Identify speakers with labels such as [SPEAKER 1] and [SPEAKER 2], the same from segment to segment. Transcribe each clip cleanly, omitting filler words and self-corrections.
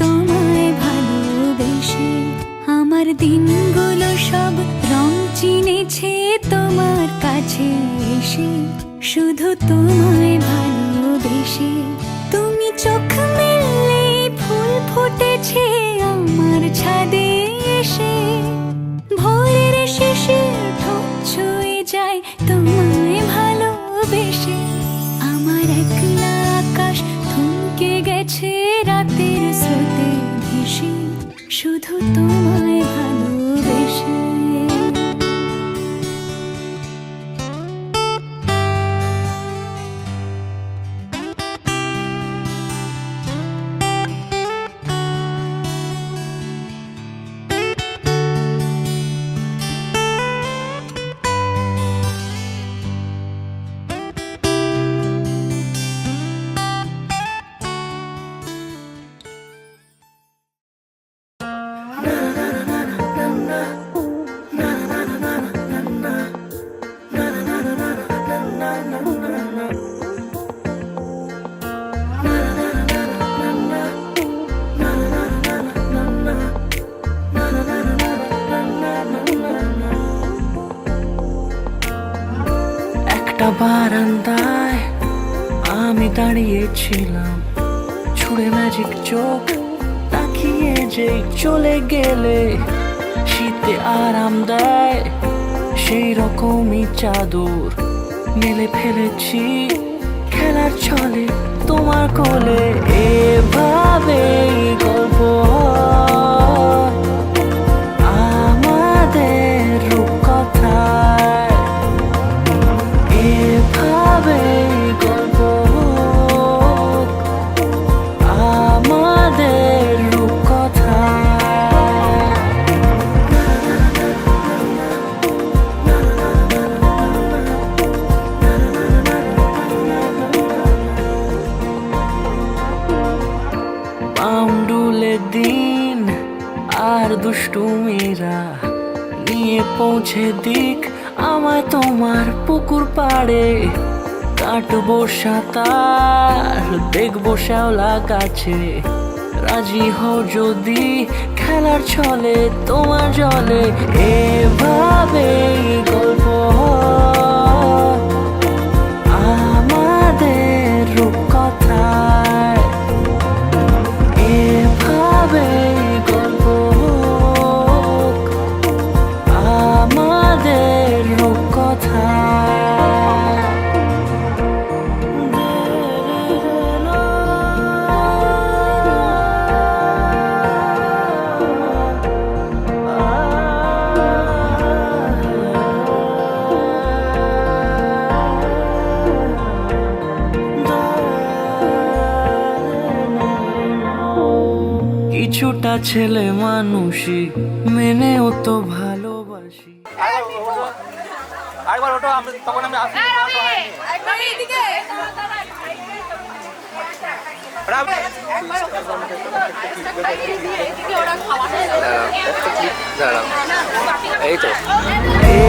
[SPEAKER 1] তোমায় ভালোবেসে আমার দিনগুলো সব রং চিনেছে তোমার কাছে এসে, শুধু তোমায় ভালোবেসে। তুমি চোখ মেললে ফুল ফুটেছে আমার ছাদে এসে, ভোরের শেষে ঠোঁট ছুঁয়ে যায় তোমায় ভালোবেসে। আমার একলা আকাশ থমকে গেছে রাতের স্রোতে ভেসে, শুধু তোমায় ভালোবেসে।
[SPEAKER 2] বারান্দায় আমি দাঁড়িয়েছিলাম, ছুঁড়ে ম্যাজিক চোখ তাকিয়ে যে চলে গেলে। শীতে আরাম দেয় সেই রকমই চাদর মেলে ফেলেছি খেলার ছলে তোমার কোলে। এভাবে গল্প আমাদের রূপকথায়, এভাবে গল্প আমাদের রূপকথায়। পাউন্ডুলে দিন আর দুষ্টুমিরা নিয়ে পৌঁছে দিক আমায় তোমার পুকুর পাড়ে। কাটবো সাঁতার, দেখবো শ্যাওলা গাছে, রাজি হও যদি খেলার ছলে তোমার জলে। এভাবে গল্প আমাদের রূপকথায়, এভাবে গল্প আমাদের রূপকথায়। কিছুটা ছেলে মানুষই মেনেও তো ভালোবাসি।
[SPEAKER 3] আরেকবার ওটা তখন আমি আসি।
[SPEAKER 2] এই তো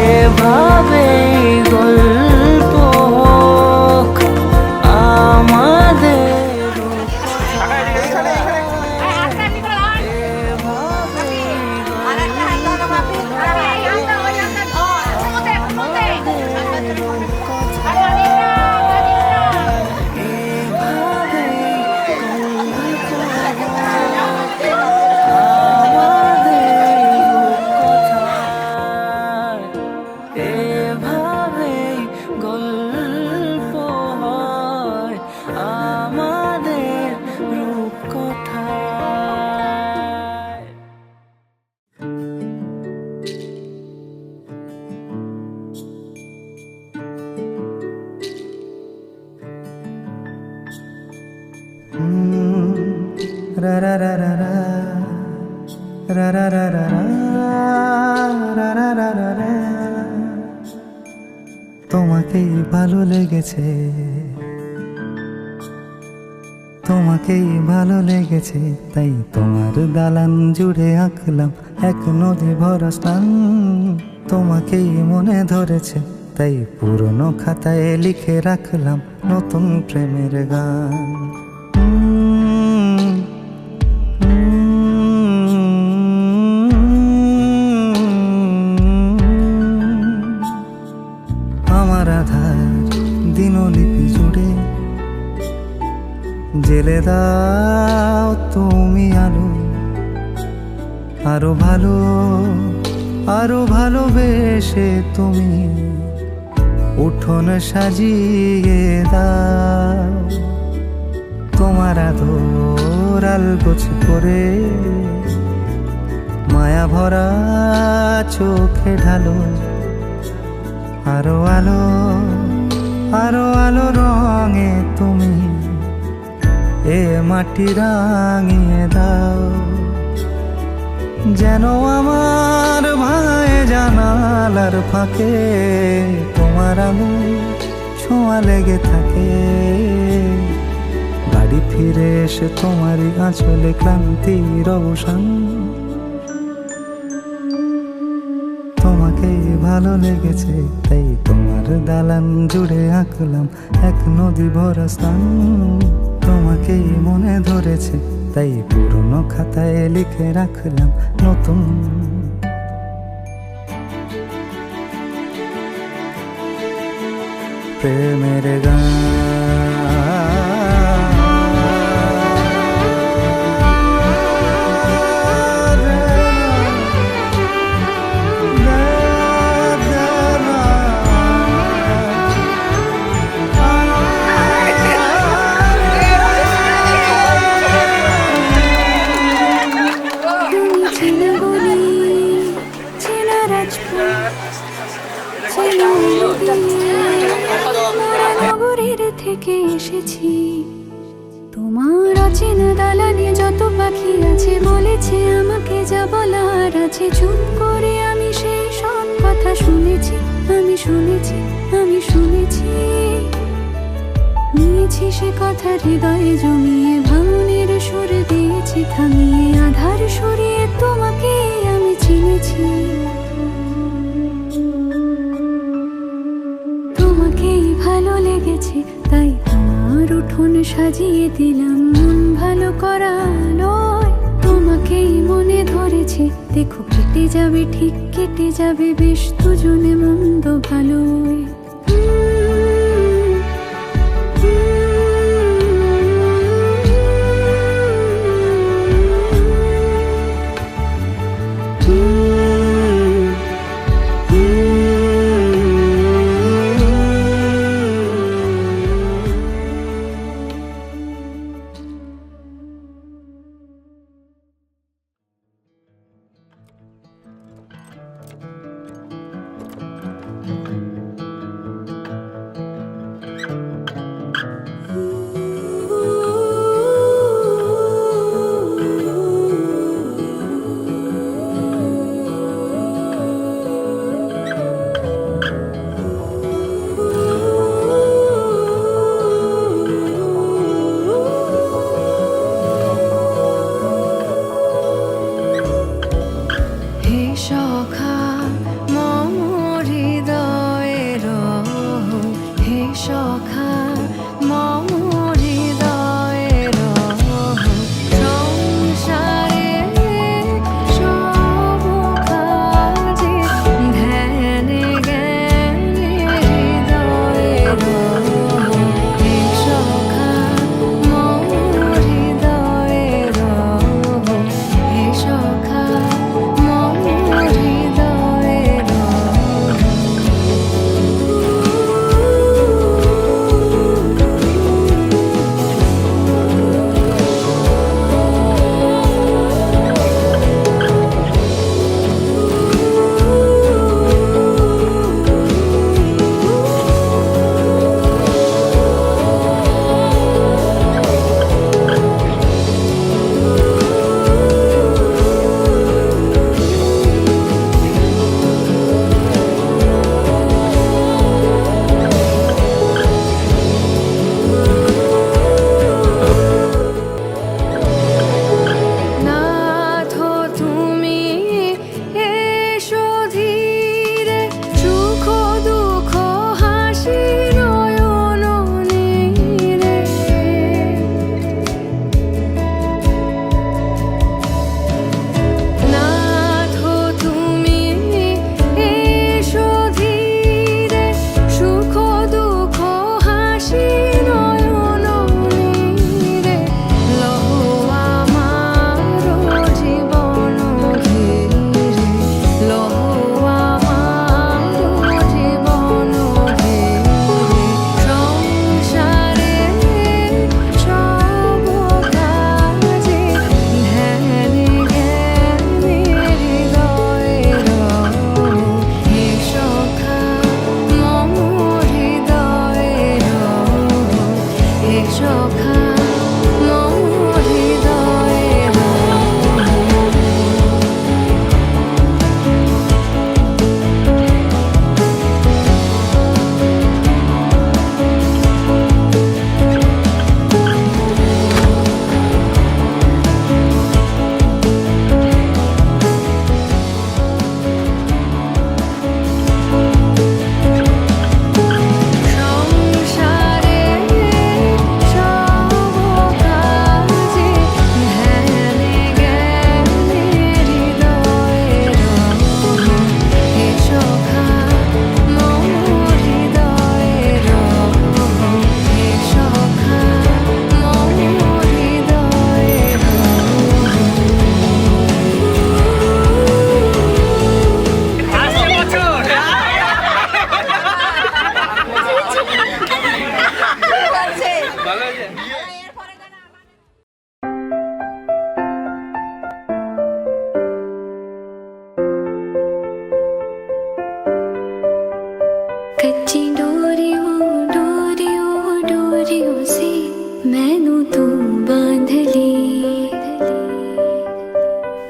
[SPEAKER 2] এভাবে গল্প আমাদের
[SPEAKER 4] তোমাকেই ভালো লেগেছে, তোমাকেই ভালো লেগেছে, তাই তোমার দালান জুড়ে আঁকলাম এক নদী ভরা স্নান। তোমাকেই মনে ধরেছে, তাই পুরনো খাতায় লিখে রাখলাম নতুন প্রেমের গান। জ্বেলে দাও তুমি আলো, আরো ভালো, আরো ভালোবেসে তুমি উঠোন সাজিয়ে দাও। তোমার আদর আলগোছ করে মায়া ভরা চোখে ঢালো, আরো আলো, আরো আলো রঙে তুমি এ মাটি রাঙিয়ে দাও। যেন আমার ভাই জানালার ফাঁকে তোমার আলো ছোঁয়া লেগে থাকে। বাড়ি ফিরে এসে তোমারই আঁচলে ক্লান্তির অবসান। তোমাকেই ভালো লেগেছে তাই তোমার দালান জুড়ে আঁকলাম এক নদী ভরা স্থান। তোমাকেই মনে ধরেছে তাই পুরনো খাতায় লিখে রাখলাম নতুন। প্রেমের গান
[SPEAKER 1] নগরীর থেকে এসেছি, তোমার অচেনা দালানে যত পাখি আছে বলেছে আমাকে যা বলার আছে। চুপ করে আমি সেই সব কথা শুনেছি, আমি শুনেছি, আমি শুনেছি। নিয়েছি সে কথা হৃদয়ে জমিয়ে, ভাঙনের সুর দিয়েছি থামিয়ে, আধার সরিয়ে তোমাকে আমি চিনেছি। তোমাকেই ভালো লেগেছে তাই তোমার উঠোন সাজিয়ে দিলাম মন ভালো করা নয়। তোমাকেই মনে ধরেছে দেখো কেটে যাবে, ঠিক কেটে যাবে বেশ দুজনে মন্দ ভালোই। कच्ची डोरियों से मैनू तू बांध ली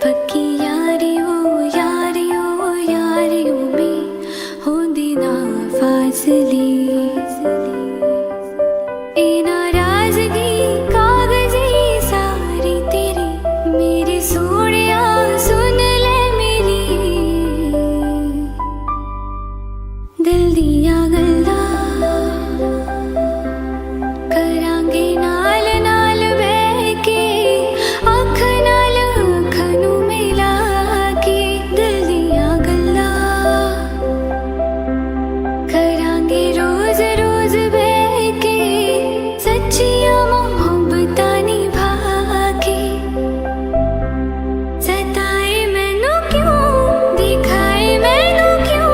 [SPEAKER 1] पक्की यारियों में होंदी ना फासली ए नाराजगी कागजी सारी तेरी मेरी सोनिया सुन ले मेरी दिल दिया गल्ला करांगे नाल नाल बह के अख नाल अख नू मिला के दिल दिया गल्ला करांगे रोज रोज बह के सच्चियां मोहब्बतां निभा के सताए मैनू क्यों दिखाए मैनू क्यों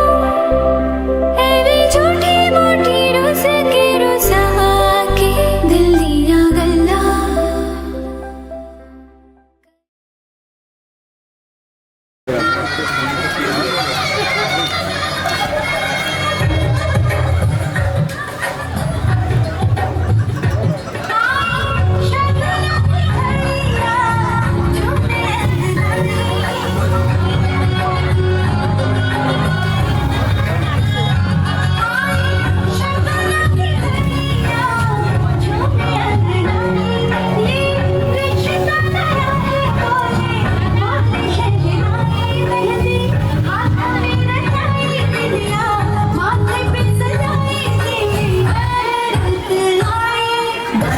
[SPEAKER 1] एवी झूठी मोटी रुस के रुसा के दिल दिया गल्ला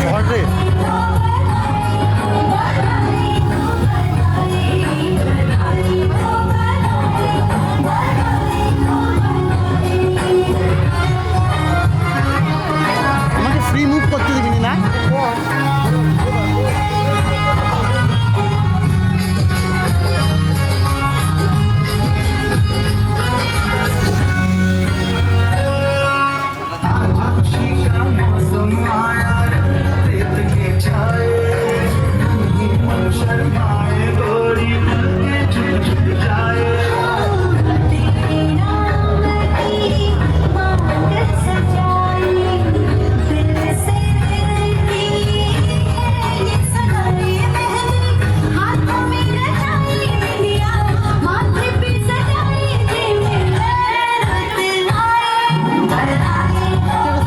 [SPEAKER 3] আমাকে ফ্রি মুভ করতে দিবি না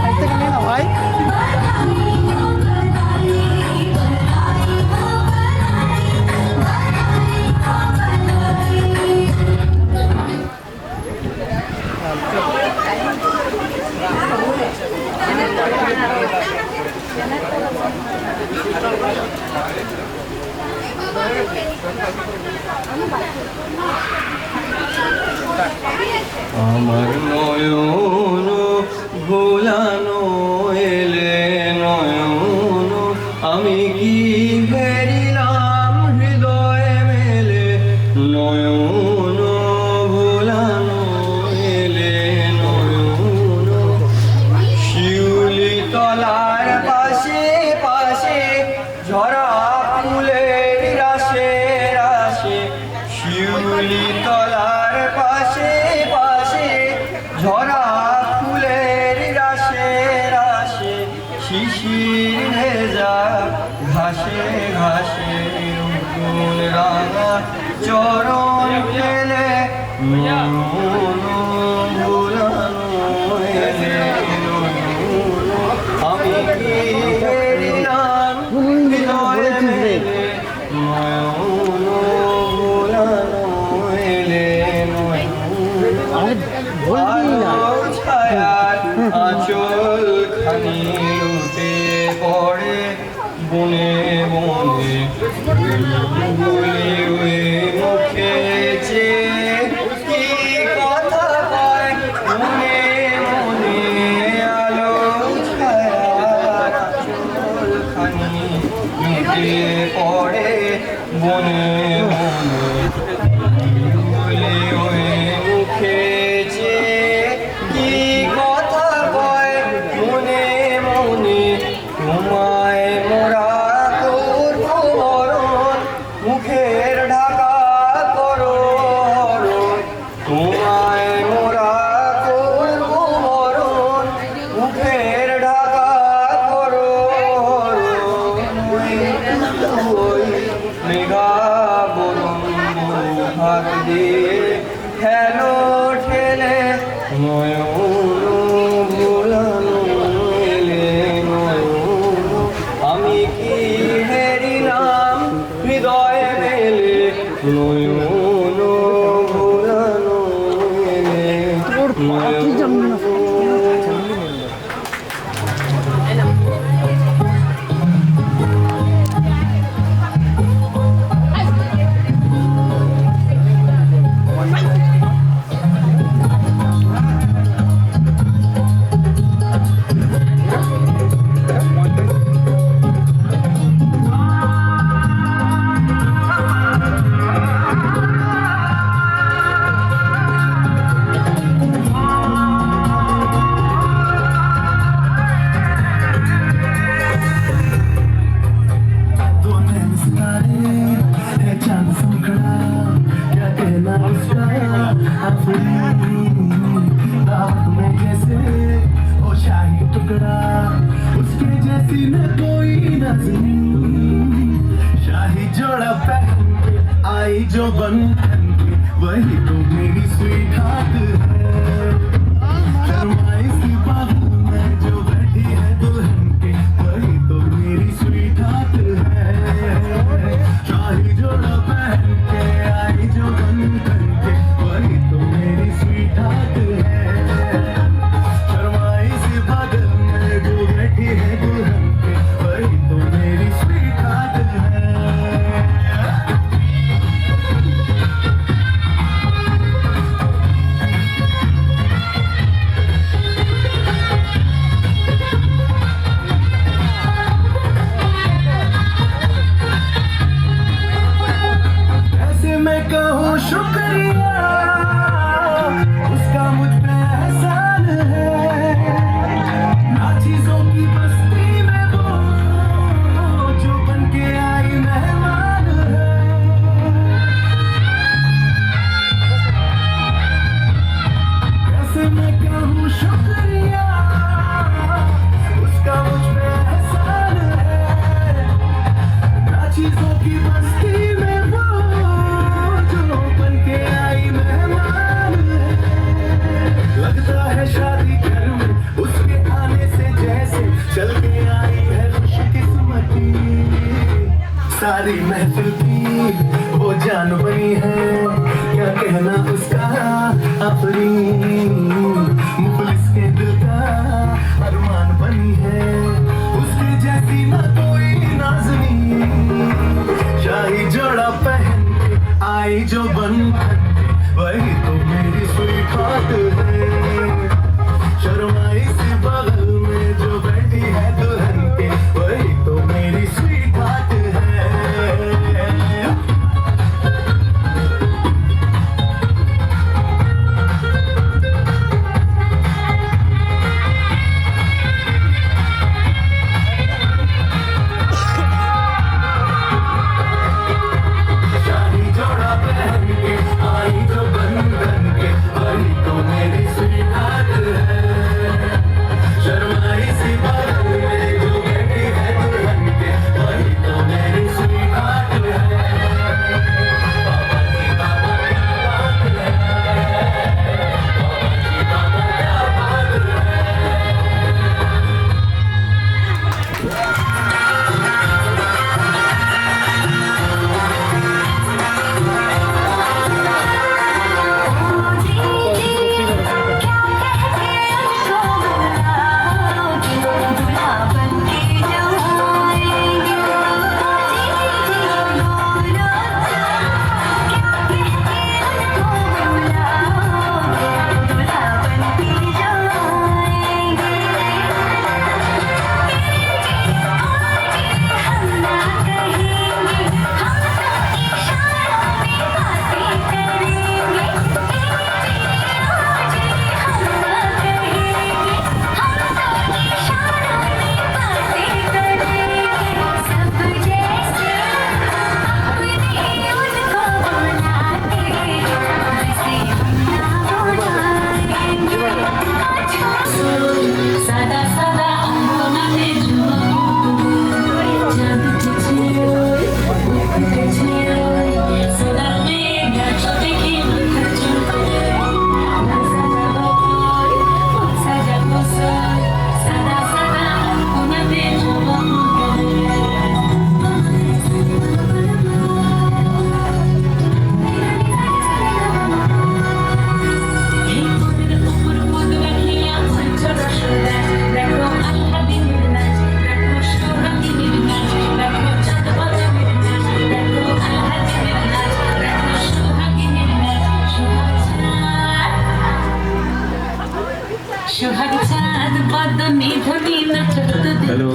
[SPEAKER 3] সাইড থেকে নিয়ে নাও ভাই
[SPEAKER 2] আমার নয়ন ভোলানো এলে নয়ন আমি কি হেরিলাম হৃদয় মেলে নয়ন ভোলানো এলে নয়ন শিউলি তলার পাশে পাশে ঝরা ফুলের রাশে রাশে শিউলি তলার পাশে পাশে ঝরা ফুলের রাশে রাশে শিশির ভেজা ঘাসে ঘাসে উঠুন রাঙা চরণ পেলে নয়ন ভোলানো এলে নয়ন আমি কি হেরিলাম হৃদয় মেলে নয়ন ভোলানো এলে নয়ন আলো ছায়ার আঁচল খানি লুটে পড়ে বনে বনে বলে ওই মুখে যে কি কথা কয় মনে মনে আলো ছায়ার আঁচল খানি লুটে পড়ে বনে বনে বলে ওই মুখে যে কি কথা কয় মনে মনে তোমায় মোরা করব বরণ মুখে দিয়ে খেলো ঠেলে নয়ন ভোলানো এলে নয়ন আমি কি হেরিলাম হৃদয় মেলে নয়ন ভোলানো এলে নয়ন।
[SPEAKER 5] शाही जोड़ा पहन के आई जो बंधन के वही तो मेरी स्वीट हार्ट है। शर्माई सी बाहों में जो बैठी है दुल्हन के वही तो मेरी स्वीट हार्ट है। शाही जोड़ा पहन के आई जो बंधन के वही तो मेरी स्वीट हार्ट है। शर्माई सी बगल में जो बैठी है दुल्हन के वही तो मेरी स्वीट हार्ट है। ऐसे मैं कहूँ शुक्रिया उसका मुझ पे एहसान है। ना चीजों की बस्ती में वो जो बन के आई मेहमान है। ऐसे मैं कहूँ शुक्रिया उसका मुझ पे एहसान है। ना चीजों की बस्ती में वो जो बन के आई मेहमान है। लगता है शादी घर में उसके आने से जैसे चल के आई है खुशकिस्मती। सारी महफिल की वो जान बनी है क्या कहना उसका अफरीन। मुखलिस के दिल का अरमान बनी है उसके जैसी ना कोई नाज़नीन। शाही जोड़ा पहन के आई जो बंधन के वही तो मेरी स्वीट हार्ट है। शर्माई सी बगल में जो बैठी है दुल्हन के वही तो मेरी स्वीट हार्ट है।
[SPEAKER 2] হ্যালো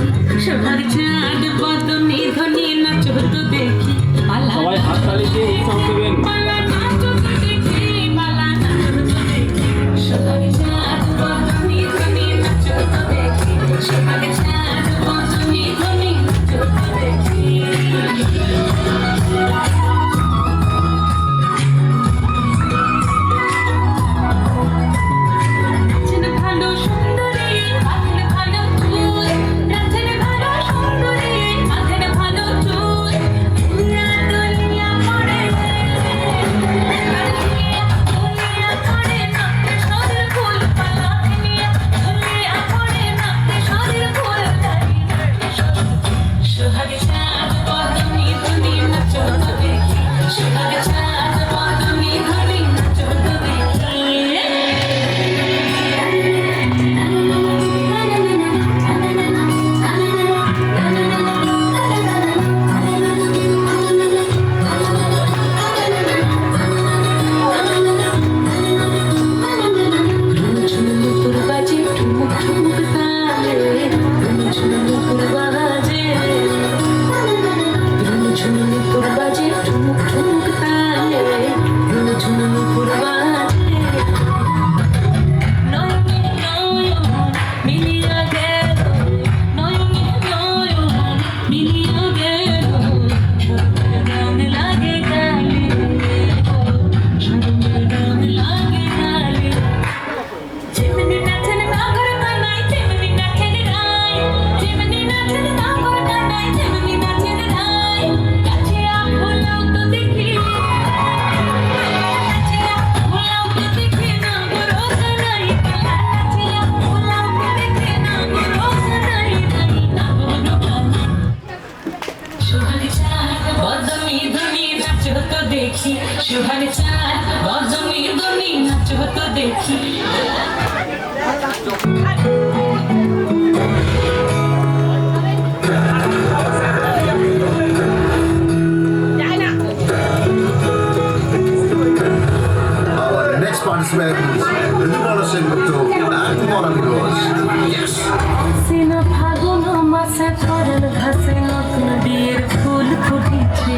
[SPEAKER 6] সোনার চাঁদ বদনে ধনে নাচো তো দেখি পালা
[SPEAKER 2] সবাই হাত তালি দিয়ে উৎসাহ দেবেন।
[SPEAKER 6] পালা নাচো তো দেখি পালা নাচো তো দেখি সোনার চাঁদ বদনে ধনে নাচো তো দেখি সোনার চাঁদ বদনে ধনে নাচো তো দেখি নাচেন ভালো সুন্দরী মাথের ভালো চুল নাচেন ভালো সুন্দরী মাথের ভালো চুল দুনিয়া দুনিয়া পড়ে দুনিয়া পড়ে নাচতে সদের ফুল পালা দুনিয়া পড়ে নাচতে সদের ফুল সোহাগ চাঁদ বদনে ধনে নাচো তো দেখি সোহাগ চাঁদ বদনে ধনে নাচো তো দেখি ঝুমুর বাজে ঠুমুক ঠুমুক তালে ঝুমুর বাজে ঝুমুর বাজে ঠুমুক ঠুমুক তালে ঝুমুর বাজে নয়নে নয়ন মিলিয়া গেল নয়নে নয়ন মিলিয়া গেল স্বর্গের রং লাগে গালে স্বর্গের রং লাগে গালে যেমনি নাচেন নাগর কানাই তেমনি নাচেন রাই যেমনি নাচেন নাগর কানাই তেমনি নাচেন রাই কাছে ভোলাও তো দেখি কাছে ভোলাও তো দেখি নাগর কানাই কাছে ভোলাও তো দেখি নাগর কানাই নাগর কানাই সোহাগ চাঁদ বদনে ধনে নাচো তো দেখি সোহাগ চাঁদ বদনে ধনে নাচো তো দেখি
[SPEAKER 7] Our next participant is Ridhimala Sengupta and Kumar Amigos. Yes.
[SPEAKER 6] আশ্বিন ফাগুন মাসে ফরেন ঘাসে নতুন বিয়ের ফুল ফুটেছে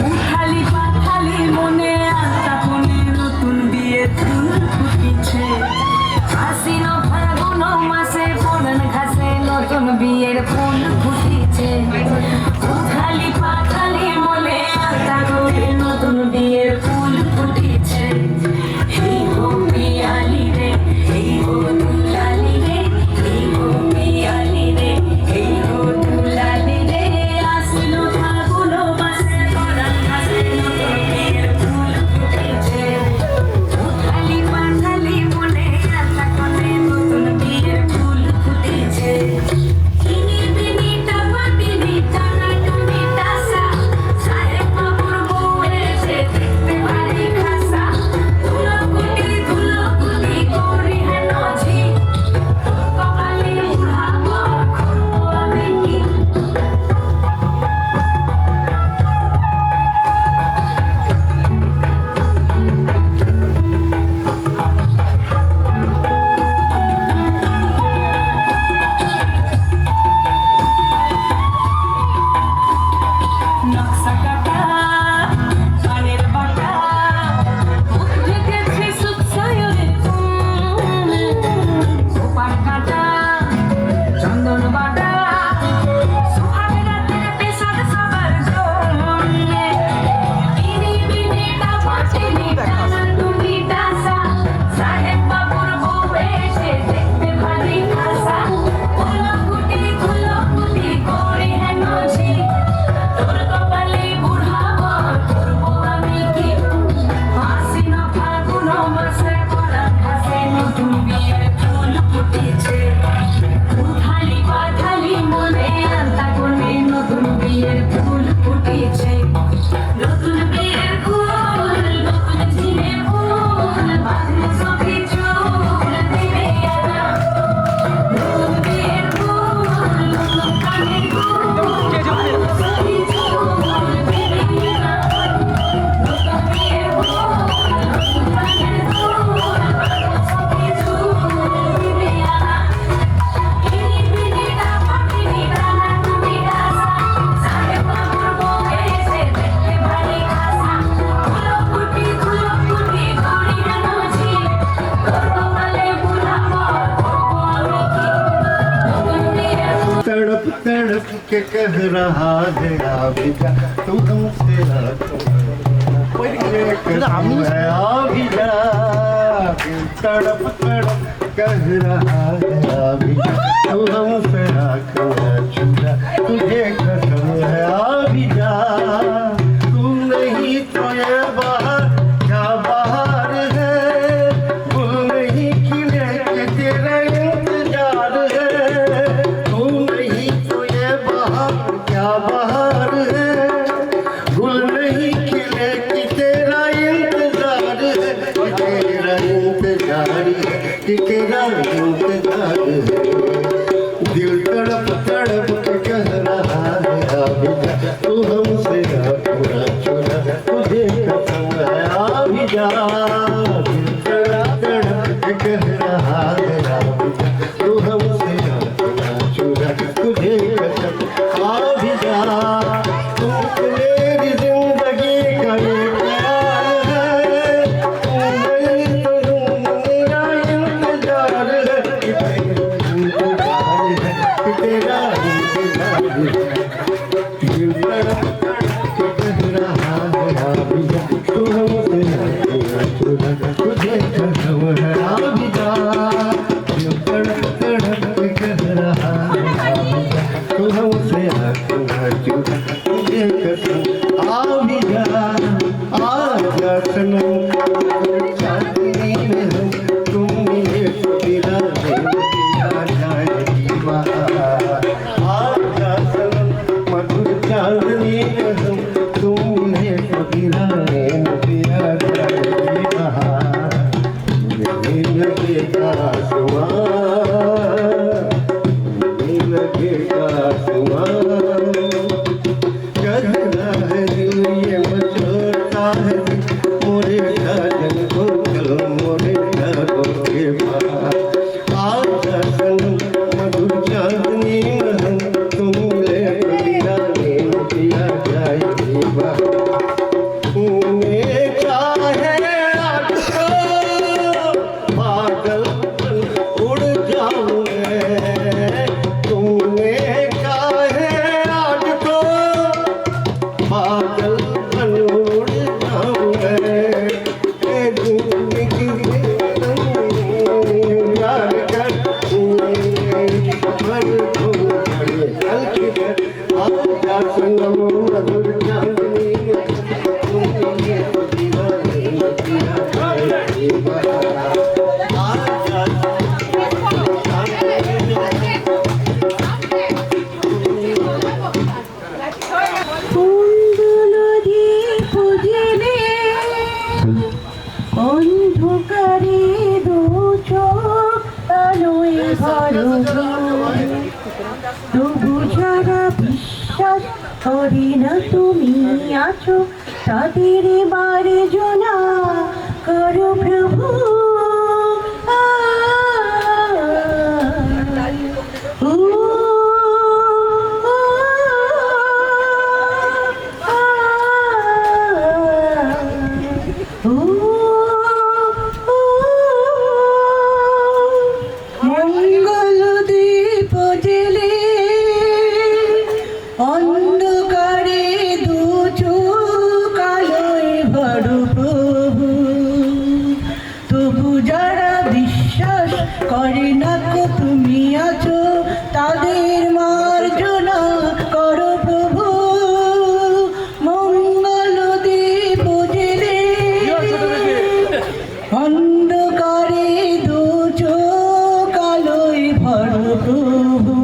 [SPEAKER 6] উঠালি পাঠালি মনে আস্তাপনে নতুন বিয়ের ফুল ফুটেছে আশ্বিন ফাগুন মাসে ফরেন ঘাসে নতুন বিয়ের ফুল ফুটেছে উঠালি পাঠালি মনে আস্তাপনে নতুন বিয়ের ফুল ফুটেছে এই গো পিয়ালি রে এই গো দুলালি রে এই গো পিয়ালি রে এই গো দুলালি রে আসিল ফাগুন মাসে ফরেন ঘাসে নতুন বিয়ের ফুল ফুটেছে উঠালি পাঠালি মনে আস্তাপনে নতুন বিয়ের ফুল ফুটেছে দিনে দিনে
[SPEAKER 5] के कह रहा है अभी जा तू हमसे अभी जा तड़प तड़प कह रहा है अभी जा तू हमसे छुरा तुझे कसम है अभी जा तू नहीं तो ये बाहर क्या बाहर है गुल नहीं खिले के तेरा इंतजार है तू नहीं तो ये बाहर क्या बाहर है गुल नहीं खिले कि तेरा इंतजार है कि तेरा इंतजार है कि तेरा इंतजार है दिल तड़प तड़प के कह रहा है अभी जा तू हमसे पूरा चुरा तुझे कसम है अभी जा दिल तड़प तड़प के कह रहा है अभी जा तू हमसे पूरा चुरा तुझे कसम अभी जा तू मेरी जिंदगी का ये प्यार है तू नहीं तो मेरा इंतजार है कि तेरा इंतजार है कि तेरा इंतजार है दिल तड़प तड़प के कह रहा है अभी जा तू हमसे पूरा चुरा तुझे कसम है अभी जा दिल तड़प तड़प के कह रहा है अभी जा तू हमसे पूरा चुरा तुझे कसम अभी जा आजा सनम चांदनी में हम तुम मिले तो दिला जाएगी बाहर आजा सनम मधुर चांदनी में हम तुम मिले तो दिला जाएगी बाहर मिलने लगेगा आसमां मिलने लगेगा आसमां कहना है दिल ये मचोता है मोरे साजन को चलो मोरे घरों के पास आजा सनम मधुर चांदनी में तुम ले पिया जाएगी बाहर तूने चाहे आज तो बादल उड़ जाऊं मैं तूने चाहे आज तो बादल बन उड़ जाऊं मैं यार कर पर आजा सनम मधुर चांदनी में तुम ये तो दीवाने दिया जाएगी बाहर आजा
[SPEAKER 1] ফুলগুলো দিয়ে পুজিলে অন্ধকারে দু চোখ আলোয় ভরো তবু যারা বিশ্বাস করে না তুমি আছো তাদের বারে জনা করো প্রভু মঙ্গল দীপ জেলে অন্ধকারে দু চোখ আলোয় ভরো প্রভু তবু যারা বিশ্বাস করে না কো তুমি আছো তাদের মার্জনা করো প্রভু মঙ্গল দীপ জেলে অন্ধকারে দু চোখ আলোয় ভরো প্রভু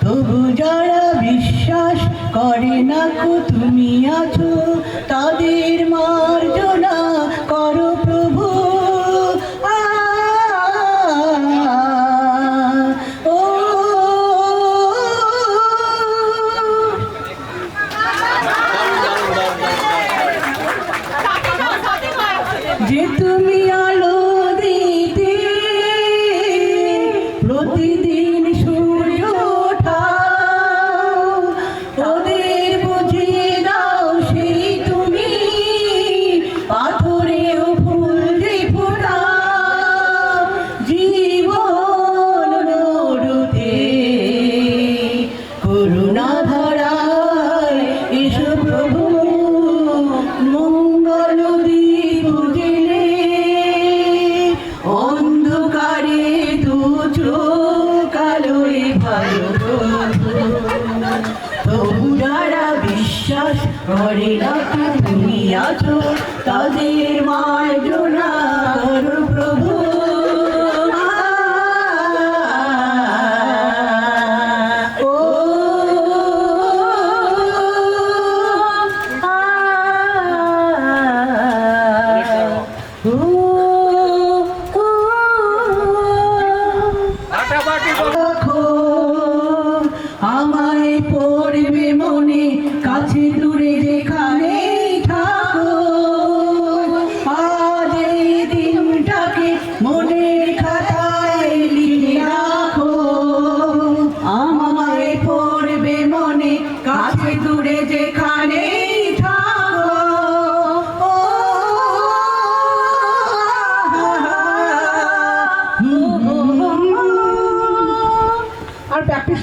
[SPEAKER 1] তবু যারা বিশ্বাস করে না কো তুমি আছো তাদের মার্জনা করো প্রভু ও যে তুমি আলো দিতে প্রতিদিন সূর্য ওঠাও ওদের বুঝিয়ে দাও সেই তুমি পাথরেও ফুল যে ফোটাও জীবন নড়তে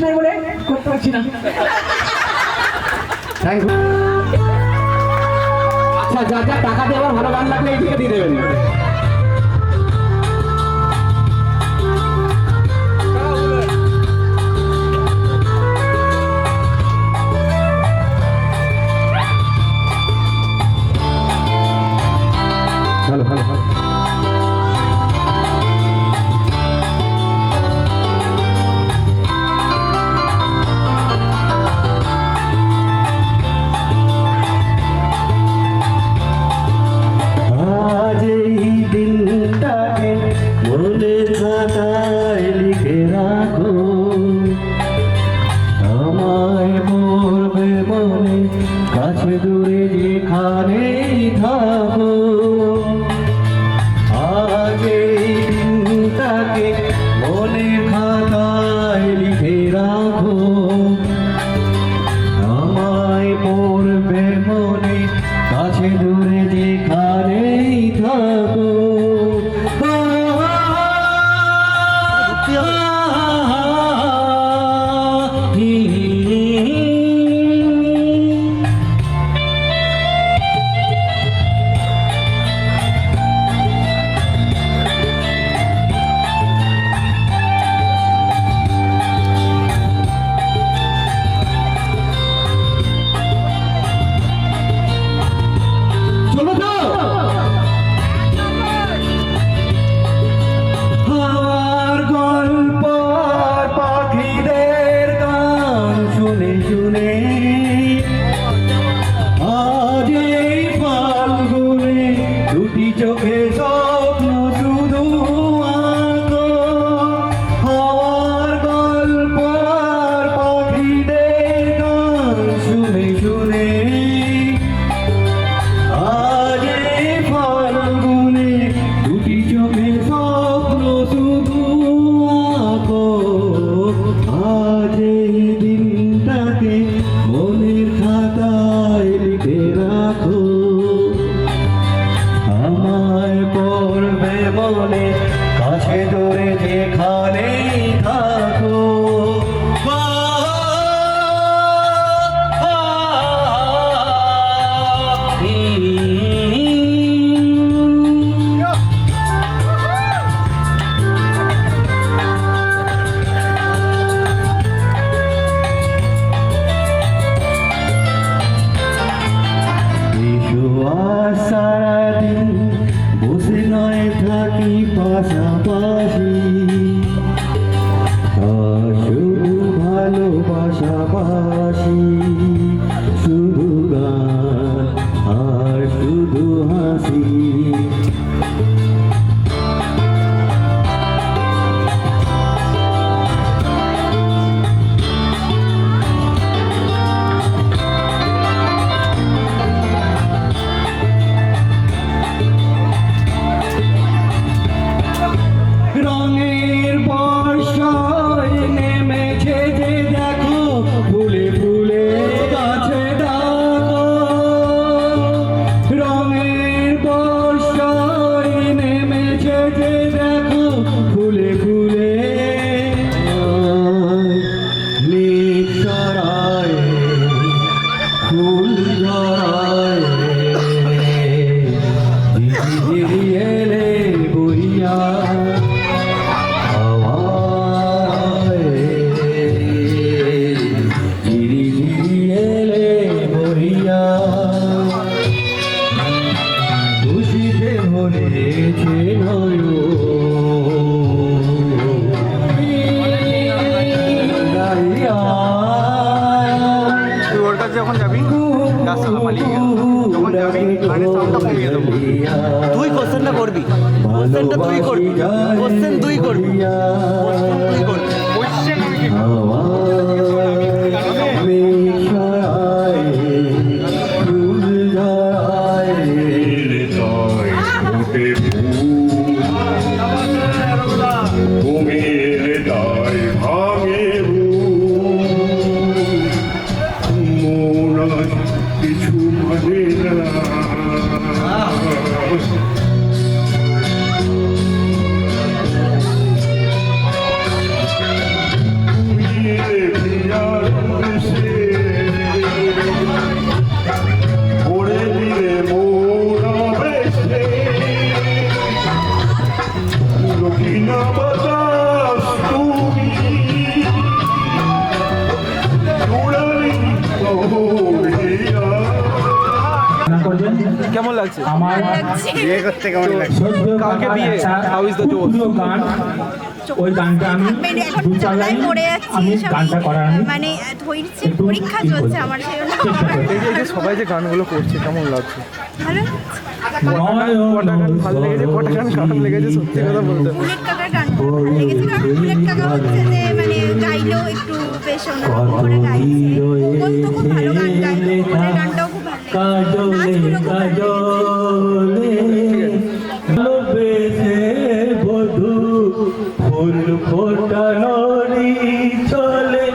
[SPEAKER 8] নাই বলে করতে পারছি না।
[SPEAKER 3] Thank you.
[SPEAKER 2] আচ্ছা যা যা টাকা দিয়ে আবার ভালো গান লাগলে এইদিকে দিয়ে দেবেন।
[SPEAKER 3] ভালো ভালো ভালো।
[SPEAKER 5] আজ এই দিনটাকে মনের খাতায় লিখে রাখো, আমায় পড়বে মনে কাছে দূরে যেখানেই থাকো। আজ এই দিনটাকে মনের খাতায় লিখে রাখো, আমায় পড়বে মনে কাছে দূরে যেখানেই থাকো। চলো তো আমার গল্প আর পাখিদের গান শুনে শুনে আজ এই ফাল্গুনে দুটি চোখে স্বপ্ন শুধু আঁকো। আমার গল্প আর পাখিদের গান শুনে শুনে আজ এই ফাল্গুনে দুটি চোখে স্বপ্ন শুধু আঁকো। আজ এই দিনটাকে মনের খাতায় লিখে রাখো, আমায় পড়বে মনে কাছে দূরে যেখানেই থাকো। সারাদিন বসে নয় থাকি পাশাপাশি, আর শুধু ভালোবাসাবাসি, শুধু গান আর শুধু হাসি। রঙের বর্ষায় নেমেছে যে দেখো, ফুলে ফুলে গাছে ডাকো। রঙের বর্ষায় নেমেছে যে দেখো, ফুলে ফুলে মেঘ ছড়ায়, ফুল ঝরায়, ঝিঝিঝিরি এলে বইয়া খুশিতে ভরেছে নয়ন।
[SPEAKER 3] তুই ওর কাছে যখন যাবি রাস্তাটা পালিয়ে গেল, যখন যাবি গানের সাউন্ডটা কমিয়ে দেবো। তুই কোশ্চেনটা করবি, কোশ্চেনটা তুই করবি, কোশ্চেন তুই করবি, কোশ্চেন তুই করবি। কোশ্চেন আমি কি করবো?
[SPEAKER 5] কিছু মানে না
[SPEAKER 3] লাগছে
[SPEAKER 2] আমার
[SPEAKER 3] বিয়ে করতে কেমন লাগছে কালকে বিয়ে হাউ ইজ দ্য জোশ
[SPEAKER 2] গান ওই গানটা আমি
[SPEAKER 8] মানে এখন
[SPEAKER 2] দু চার
[SPEAKER 8] চালাই
[SPEAKER 2] লাইন
[SPEAKER 8] পড়ে যাচ্ছি
[SPEAKER 2] আমি
[SPEAKER 8] সবই,
[SPEAKER 2] গানটা করার আমি
[SPEAKER 8] মানে ধৈর্যের পরীক্ষা চলছে আমার, সেই জন্য
[SPEAKER 3] এই যে সবাই যে গানগুলো করছে কেমন লাগছে
[SPEAKER 8] ভালো
[SPEAKER 3] কটা গান ভালো লেগেছে কটা গান খারাপ লেগেছে সত্যি কথা বলতে
[SPEAKER 8] বুলেট কাকার গান ভালো লেগেছে, কারণ বুলেট কাকা হচ্ছে যে মানে গাইলেও একটু বেশ অন্যরকম করে গাইছে, কোন তো খুব ভালো গান গায়, ওনার গানটাও খুব ভালো লেগেছে, নাচগুলো খুব ভালো লেগেছে।
[SPEAKER 5] ফুল ফোটানোরি চলে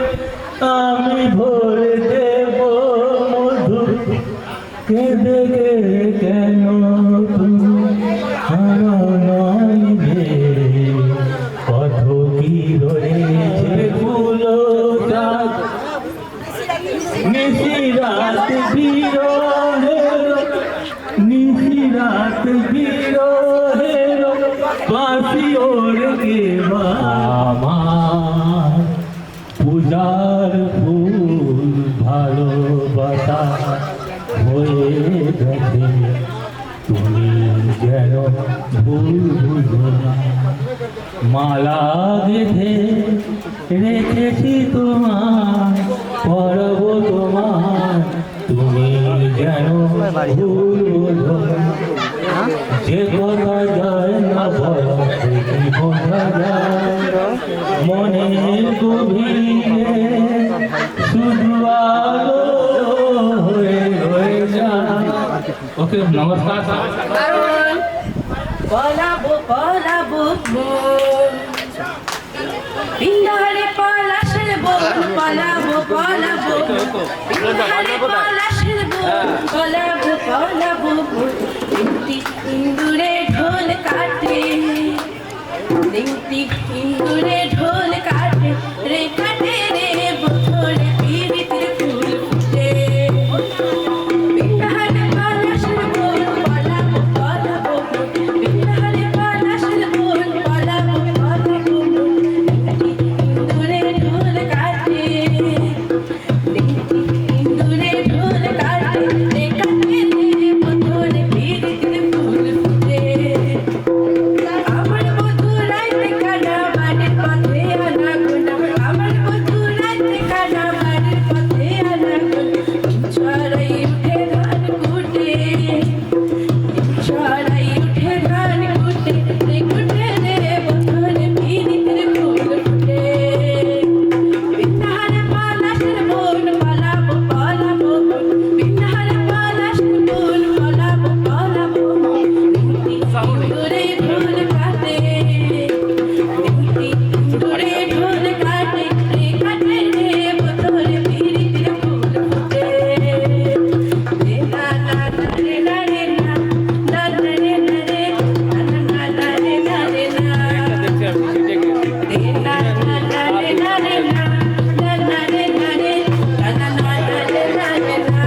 [SPEAKER 5] আমি ভরে দেব মধু কেঁদে কেন তুমি নইবে কত কি রয়েছে ফুলো নিশিরাত বিরহের বাসি ওরে আমার পূজার ফুল ভালোবাসা হয়ে গেছে তুমি যেন ভুল বুঝো না মালা গেঁথে রেখেছি তোমার পরব তোমার তুমি যেন ভুল বুঝো না যে কথা যায় না বলা কি বোঝা যায় মনের গভীরে শুধু আলো হয়ে রয়ে যায়।
[SPEAKER 2] ওকে নমস্কার
[SPEAKER 6] পলাবো পলাবো পিন্ডারে পলাশের বোন পলাবো পলাবো পিন্ডারে পলাশের বোন পলাবো পলাবো দিনটি ইন্দুরে ঢোল কাটে দিনটি ইন্দুরে ঢোল কাটে রে কাটে রে বছরে পিরিতির ফুল ফুটে পিন্ডারে পলাশের বোন পলাবো পলাবো পিন্ডারে পলাশের বোন পলাবো পলাবো দিনটি ইন্দুরে ঢোল কাটে দিনটি ইন্দুরে ঢোল কাটে রে কাটে রে বছরে পিরিতির ফুল ফুটে আমার বধু রাইতে কানা বাড়ির পথে আনাগোনা আমার বধু রাইতে কানা বাড়ির পথে আনাগোনা ছড়াই উঠে ধান কুটে ছড়াই উঠে ধান কুটে রে কুটে রে বছরে পিরিতির ফুল ফুটে পিন্ডারে পলাশের বোন পলাবো পলাবো পিন্ডারে পলাশের বোন পলাবো পলাবো দিনটি ইন্দুরে ঢোল কাটে দিনটি ইন্দুরে ঢোল কাটে রে কাটে রে বছরে পিরিতির ফুল ফুটে রে না না না রে না রে না না না রে না রে না না না রে না রে না রে না না না রে না রে না না না রে না রে না না না রে না রে না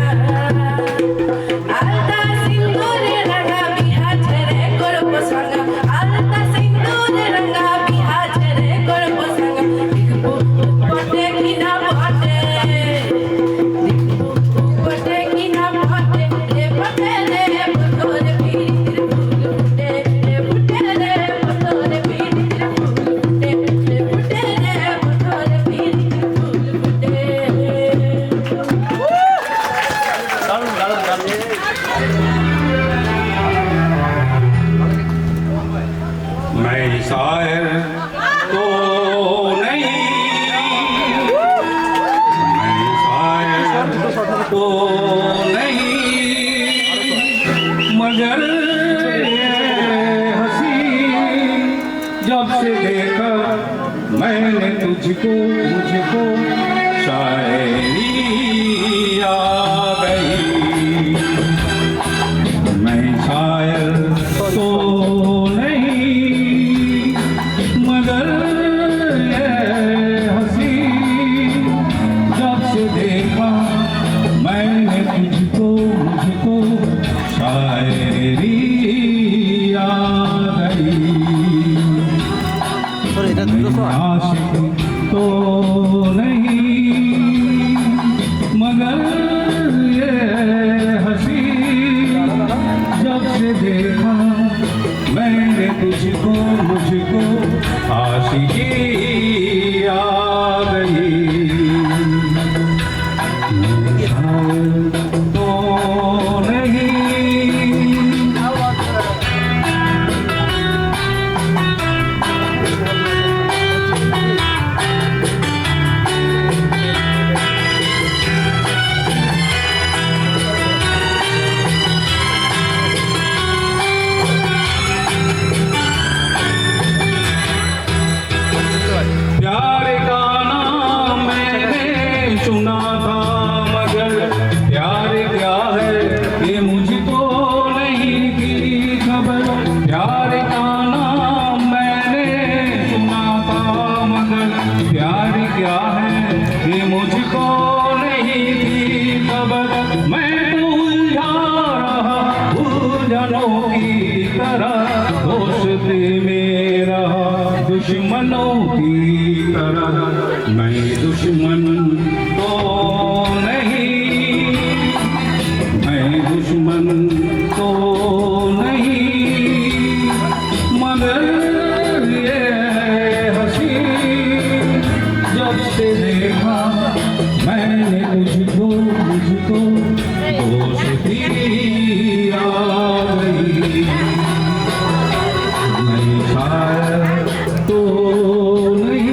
[SPEAKER 6] আলতা সিন্দুরে রঙা বিহা ছেড়ে করব সঙ্গ আলতা সিন্দুরে রঙা বিহা ছেড়ে করব সঙ্গ দেখবো পটে কি না পটে দেখবো পটে কি না পটে রে পটে রে বছরে পিরিতির ফুল ফুটে রে ফুটে রে বছরে পিরিতির ফুল ফুটে রে ফুটে রে বছরে পিরিতির ফুল ফুটে
[SPEAKER 5] मैं शायर तो नहीं मैं शायर तो नहीं मगर ये हंसी जब से देखा मैंने तुझको मुझको शायरी आ गई मैं शायर तो नहीं मगर ये हंसी जब से देखा मैंने तुझको मुझको शायरी आ गई मैं आशिक तो नहीं मगर ये हंसी जब
[SPEAKER 2] मुझको मुझको आशिकी आ गई तो नहीं प्यार का नाम मैंने सुना था मगर प्यार क्या है ये मुझको नहीं थी खबर प्यार का नाम मैंने सुना था मगर प्यार क्या है ये मुझको नहीं थी खबर मैं उलझा रहा उलझनों की तरह दोस्ती मेरा दुश्मनों की तरह मैं दुश्मन तो नहीं मैं दुश्मन तो नहीं मगर ये हंसी जब से देखा मैंने मुझको मुझको दोस्ती आ गई मैं शायद तो नहीं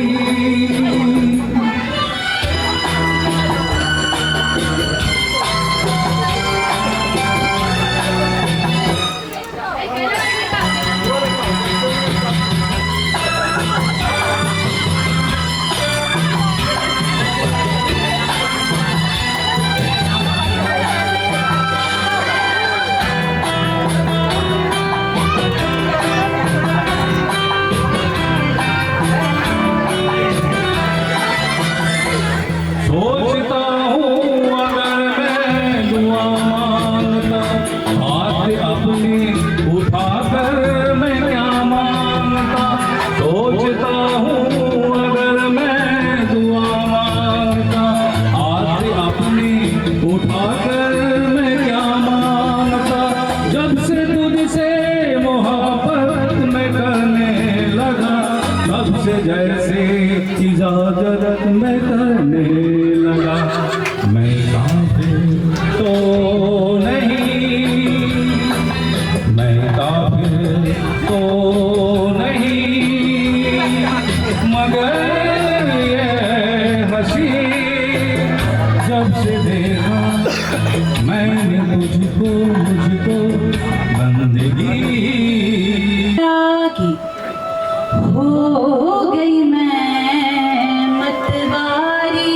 [SPEAKER 2] सोचता हूँ अगर मैं दुआ मांगता हाथ अपने उठाकर मैं क्या मांगता सोचता हूँ अगर मैं दुआ मांगता हाथ अपने उठाकर मैं क्या मांगता जब से तुझसे मोहब्बत मैं करने लगा तब से जैसे इजाजत मैं करने लगा मैं काफिर तो नहीं मैं काफिर तो नहीं मगर ये हंसी जब से देखा मैंने मुझको मुझको बंदगी
[SPEAKER 6] रागी हो गई मैं मतवारी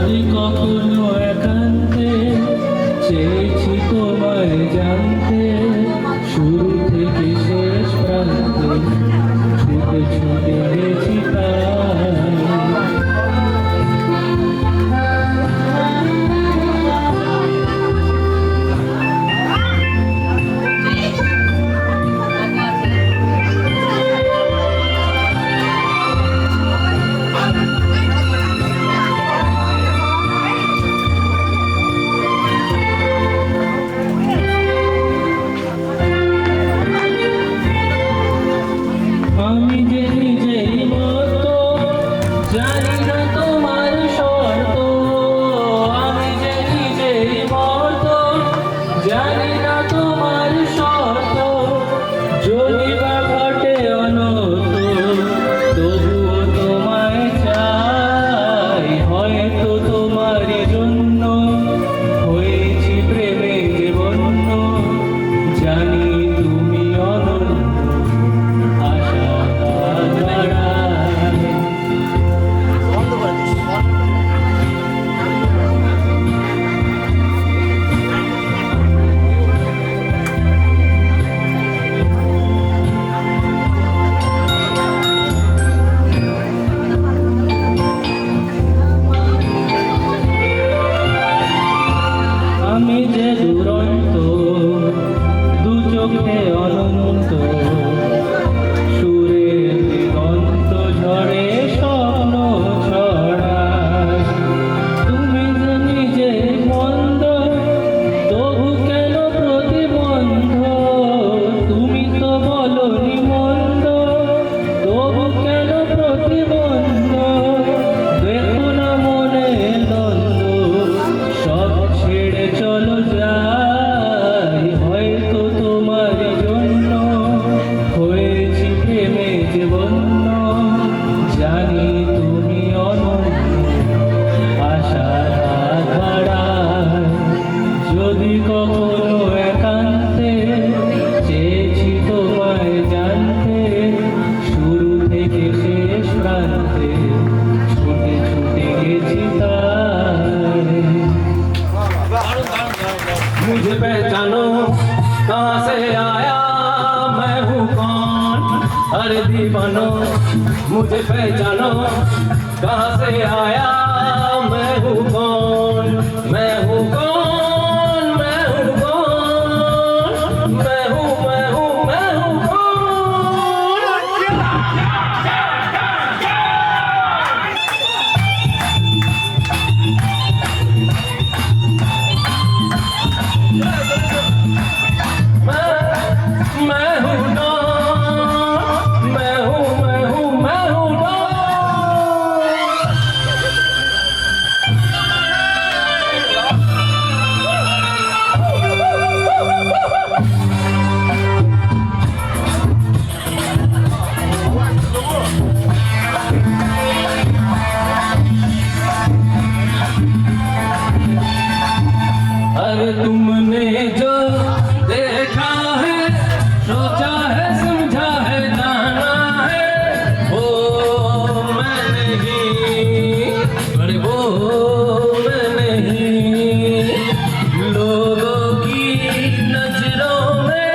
[SPEAKER 2] যদি কখনো একান্তে চেয়েছি তোমায় জানতে, শুরু থেকে শেষ প্রান্তে ছুটে ছুটে গেছি তাই। আমি যে নিজেই মতো জানি না তোমার শর্ত, আমি যে নিজেই মতো জানি না তোমার শর্ত, যদি বা ঘটে অনত তবুও তোমায় চাই, হয়তো তোমারই জন্য হয়েছি প্রেমে যে বন্য, জানি তুমি অনন্য আশা বাড়ায়।
[SPEAKER 3] বন্ধ করে দিস।
[SPEAKER 2] আমি যে দুরন্ত দু চোখে অনন্ত, সুরের দিগন্ত ঝড়ে স্বপ্ন ছড়ায়। তুমি যে নিজে মন্দ তবু কেন প্রতিবন্ধ, তুমি তো বলনি মন্দ তবু কেন প্রতিবন্ধ, দেখো না মনে দ্বন্দ্ব সব ছেড়ে চলো যাই, হয়তো তোমার জন্য হয়েছি প্রেমে যে বন্য, জানি তুমি অনন্য আশা বাড়ায়। যদি কখনো একান্তে চেয়েছি তোমায় জানতে, শুরু থেকে শেষ প্রান্তে ছুটে ছুটে গেছি তাই। मुझे पहचानो कहाँ से आया मैं हूँ कौन, अरे दीवानो मुझे पहचानो कहाँ से आया मैं हूँ कौन, मैं हूँ कौन, मैं हूँ कौन, मैं हूँ मैं हूँ मैं हूँ कौन। मैं हूँ डॉन, मैं हूँ मैं हूँ मैं हूँ डॉन। अरे तुमने जो देखा है सोचा है समझा है जाना है, वो मैं नहीं, अरे वो मैं नहीं, लोगों की नजरों में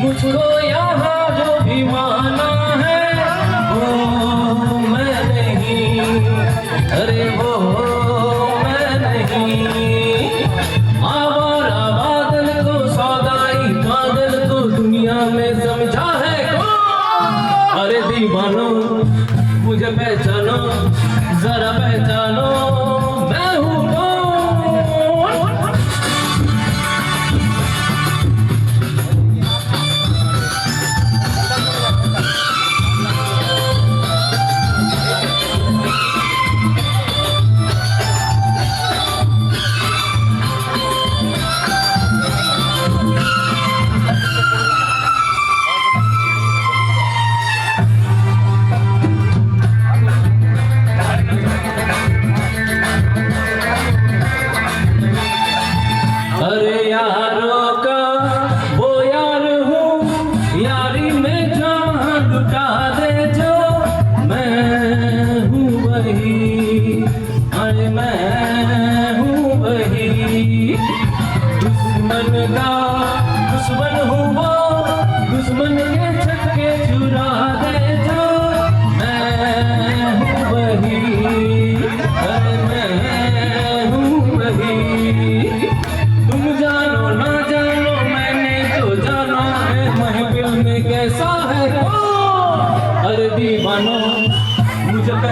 [SPEAKER 2] मुझको यहाँ जो भी माना है, वो मैं नहीं, अरे वो मैं नहीं। आवारा बादल को सौदाई पागल को दुनिया में समझा है कौन, अरे दीवानो मुझे पहचानो जरा पहचानो मैं हूँ कौन।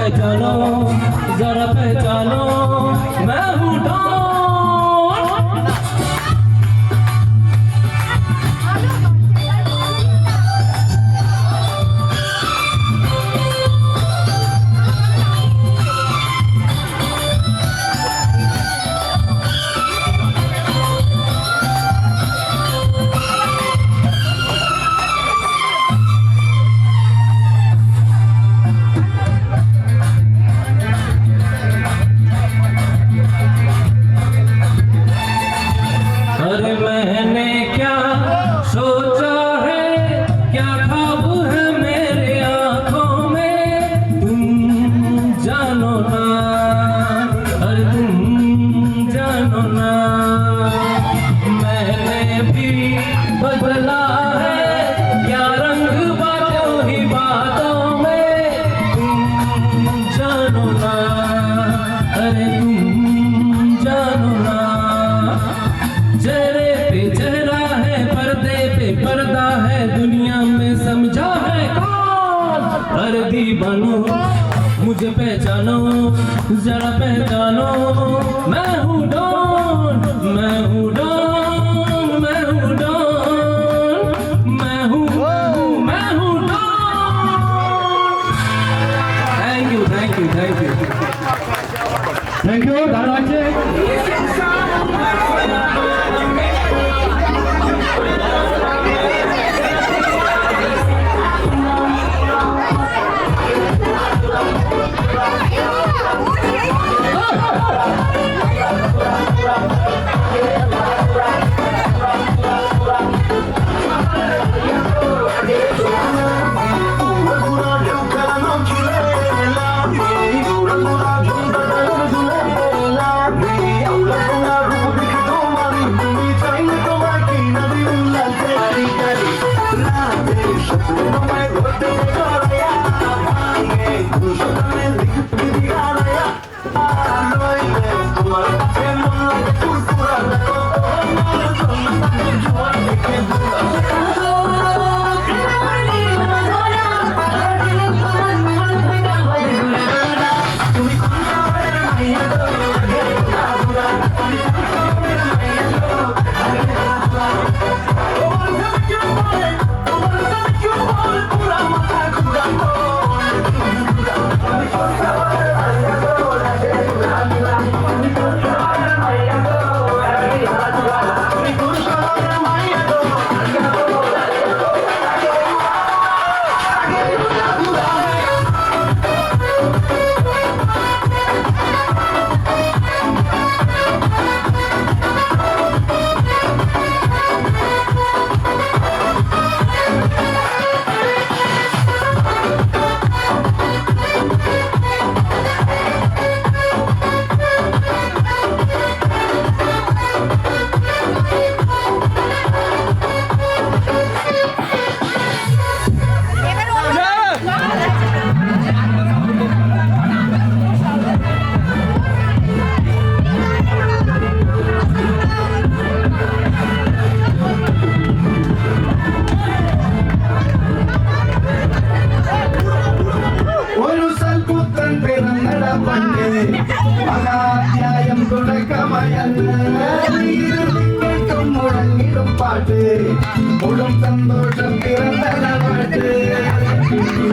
[SPEAKER 2] पहचानो जरा पहचानो मैं हूँ डॉन अरे मैंने क्या सोचा है क्या ख्वाब है मेरे आंखों में तुम जानो ना अरे तुम जानो ना मैंने भी बदला है क्या रंग बातों ही बातों में तुम जानो ना अरे तुम जानो ना चेहरे पे चेहरा है पर्दे पे पर्दा है दुनिया में समझा है कौन हर दीवानो मुझे पहचानो जरा पहचानो मैं हूँ डॉन मैं हूँ डॉन मैं हूँ डॉन मैं हूँ Don thank you thank you thank you thank you ভালো আছে
[SPEAKER 5] பாட்டு முழும் சந்தோஷம் பிறந்த பாட்டு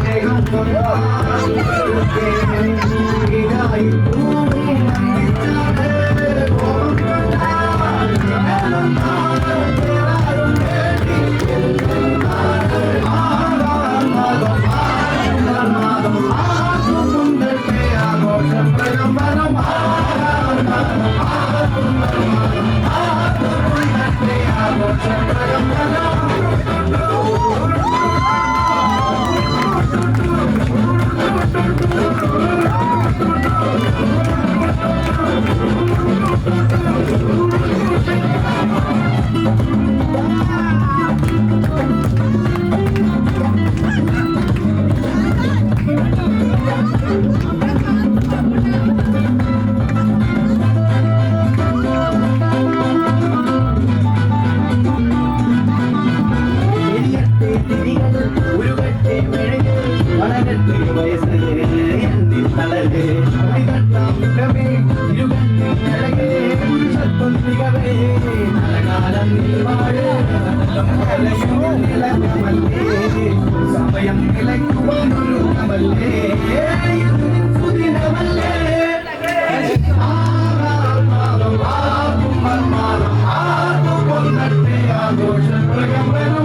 [SPEAKER 5] மேகம் ಬೆಳಗ್ಗೆ ಅಡಿಗಟ್ಟ ಮುಖವೇ ಇರುಗಟ್ಟಿ ಬೆಳಗ್ಗೆ ಪುರುಷತ್ವನಿಗವೇ ನರಗಾಲಲ್ಲಿ ಮಾಡೆ ಸಮಯಂ ನಿಲೈಯುವ ನುರುಗಬಲ್ಲೆ ಸುದಿನವಲ್ಲೇ ಆಘೋಷ ಪ್ರಗಮನ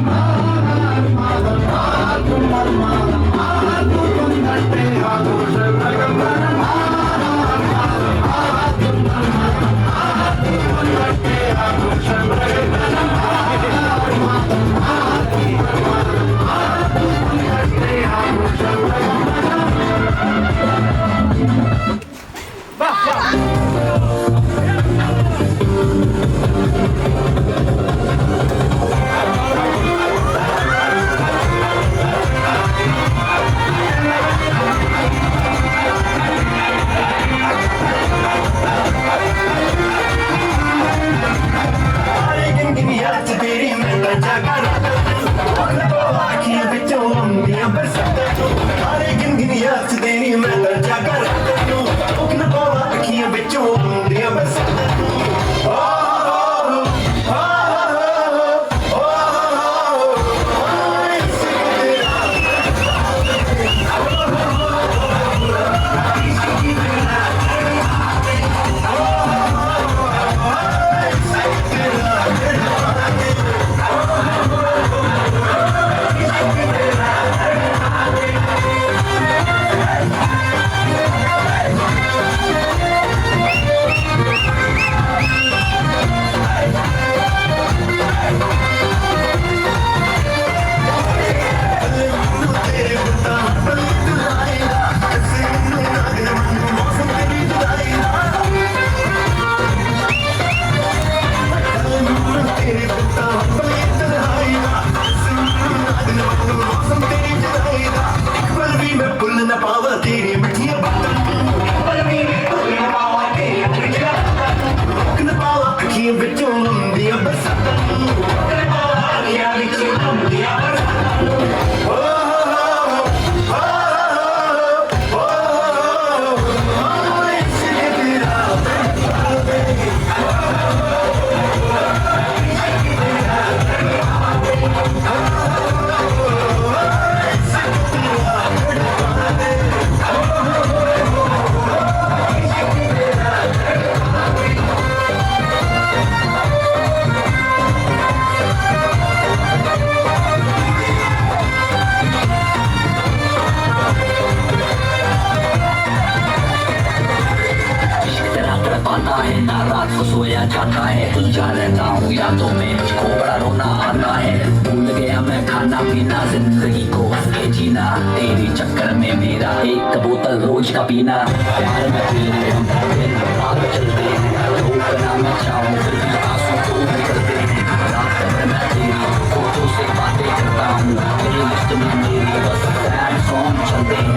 [SPEAKER 9] सोया जाता है तुझा रहता हूँ यादों में मुझको बड़ा रोना आता है भूल गया मैं खाना पीना जिंदगी को हंस के जीना तेरे चक्कर में मेरा एक बोतल रोज का पीना प्यार में तेरे हम दिन रात चलते हैं रोकना मैं चाहूँ फिर भी आंसू तो निकलते हैं रात भर मैं तेरी फोटो से बातें करता हूँ तेरी लिस्ट में मेरी बस सैड सॉन्ग चलते हैं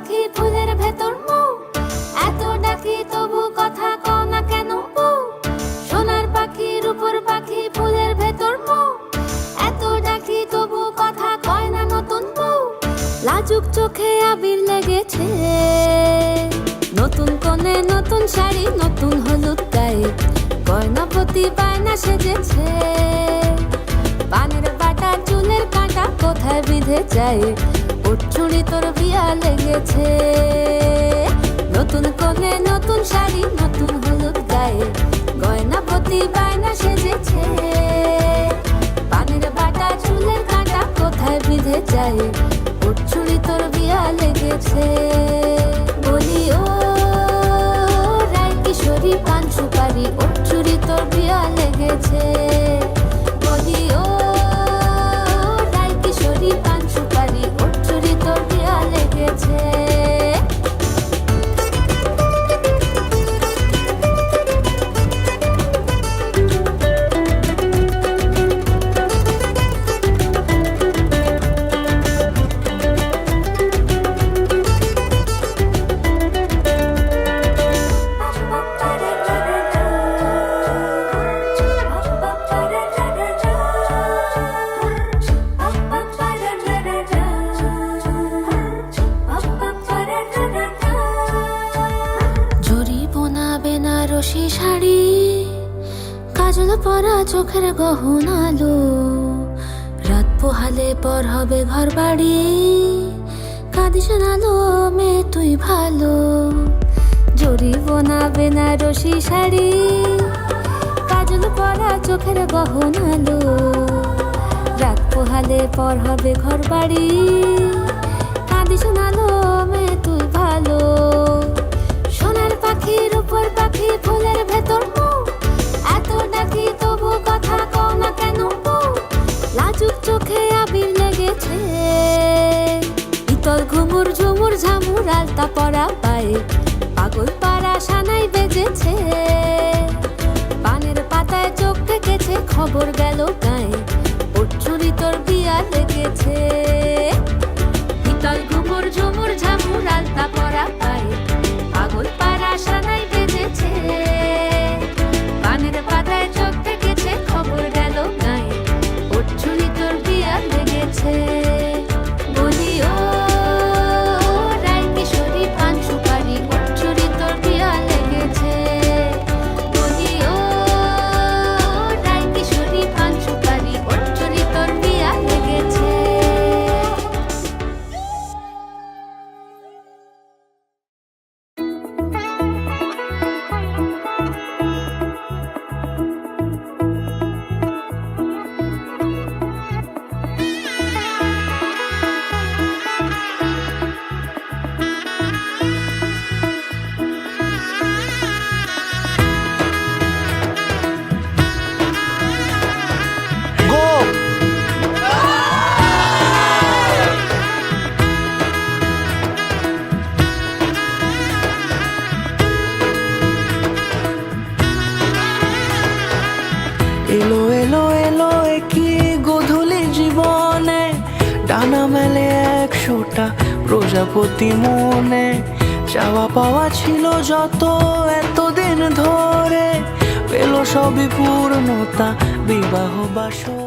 [SPEAKER 1] পাখি ফুলের ভেতর মৌ, এত ডাকি তবু কথা কও না কেন বউ। সোনার পাখি রূপোর পাখি ফুলের ভেতর মৌ, এত ডাকি তবু কথা কয় না নতুন বউ। লাজুক চোখে আবির লেগেছে, নতুন কোণে নতুন শাড়ি নতুন হলুদ গায়ে, গয়নাপতি বায়না সেজেছে। পানের বাটা চুলের কাঁটা কোথায় বিঁধে যায়, ওর চুড়ি তোর বিয়া লেগেছে। নতুন কোণে নতুন শাড়ি নতুন হলুদ গায়ে, গয়নাপতি বায়না সেজেছে। পানের বাটা চুলের কাঁটা কোথায় বিঁধে যায়, ওর চুড়ি তোর বিয়া লেগেছে। বলি ও রায় কিশোরী পান সুপারি, ওর চুড়ি তোর বিয়া লেগেছে। বলি ও রায় কিশোরী পান সুপারি, ওর চুড়ি তোর বিয়া লেগেছে। জরি বোনা বেনারসি শাড়ি, কাজল পরা চোখের গহনালো, রাত পোহালে পর হবে ঘর বাড়ি, কাঁদিস নালো মেয়ে তুই ভালো। জরি বোনা বেনারসি শাড়ি, কাজল পরা চোখের গহনালো, রাত পোহালে পর হবে ঘর বাড়ি, কাঁদিস নালো মেয়ে তুই ভালো। সোনার পাখি রূপোর পাখি ফুলের ভেতর মৌ, এত ডাকি তবু কথা কও না কেন বউ। লাজুক চোখে আবির লেগেছে, ইতল ঘুমুর ঝুমুর ঝামুর আলতা পরা পায়ে, পাগল পাড়া সানাই বেজেছে। পানের পাতায় চোখ থেকেছে খবর গেল গায়ে, ওর চুরি তোর বিয়া লেগেছে। ইতল ঘুমুর ঝুমুর ঝামুর আলতা পরা পায়ে, পাগল পাড়া সানাই বেজেছে। পানের পাতায় চোখ থেকেছে খবর গেল গায়ে, ওর চুরি তোর বিয়া লেগেছে। বলি ও রায় কিশোরী পান সুপারি, ওর চুরি তোর বিয়া লেগেছে। বলি ও রায় কিশোরী পান সুপারি, ওর চুরি তোর বিয়া লেগেছে।
[SPEAKER 5] এলো এলো এলো কি গোধূলি জীবনে, ডানা মেলে 100টা প্রজাপতি মনে। চাওয়া পাওয়া ছিল যত এতদিন ধরে, পেল সবই পূর্ণতা বিবাহ বাসরে।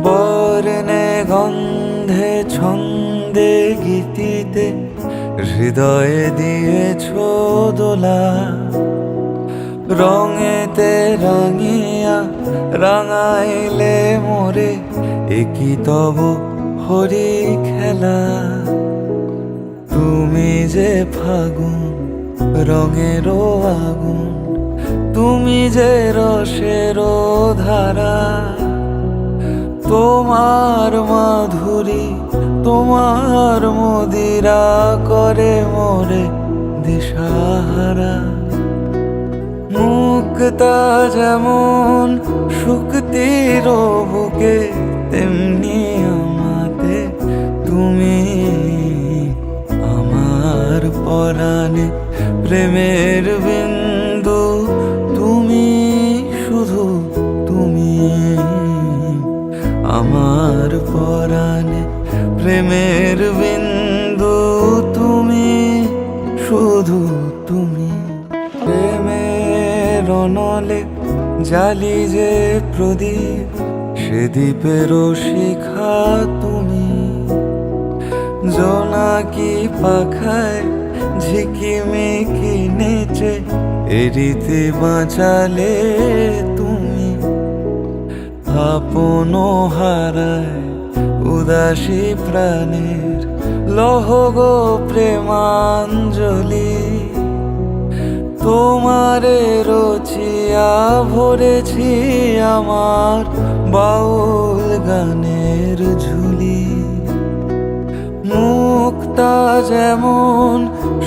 [SPEAKER 4] বর্ণে গন্ধে ছন্দে গীতিতে হৃদয়ে দিয়েছ দোলা, রঙেতে রাঙিয়া রাঙাইলে মোরে একই তব হরি খেলা। তুমি যে ফাগুন রঙেরও আগুন, তুমি যে রসেরও ধারা, তোমার মাধুরী তোমার মদিরা করে মোরে দিশাহারা। মুক্তা যেমন শুক্তির বুকে, তেমনি আমাদের তুমি আমার পরাণে প্রেমের বিন্দু তুমি শুধু তুমি আমার পরাণে প্রেমের বিন্দু তুমি শুধু তুমি প্রেমের অনলে জালি যে প্রদীপ সে দ্বীপেরও শিখা তুমি জোনাকি পাখায় ঝিকিমিকি নেচে এরিতে বাঁচালে তুমি আপন হারায় উদাসী প্রাণের লহগো প্রেমাঞ্জলি তোমারে রচিয়া ভরেছি আমার বাউল গানের ঝুলি মুক্তা যেমন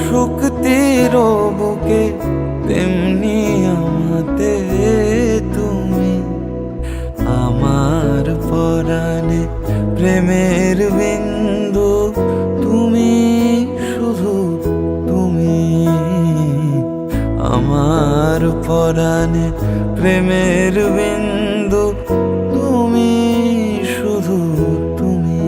[SPEAKER 4] শুক্তির বুকে তেমনি আমাতে তুমি আমার পরাণে প্রেমের বিন্দু তুমি শুধু তুমি আমার পরাণে প্রেমের বিন্দু তুমি শুধু তুমি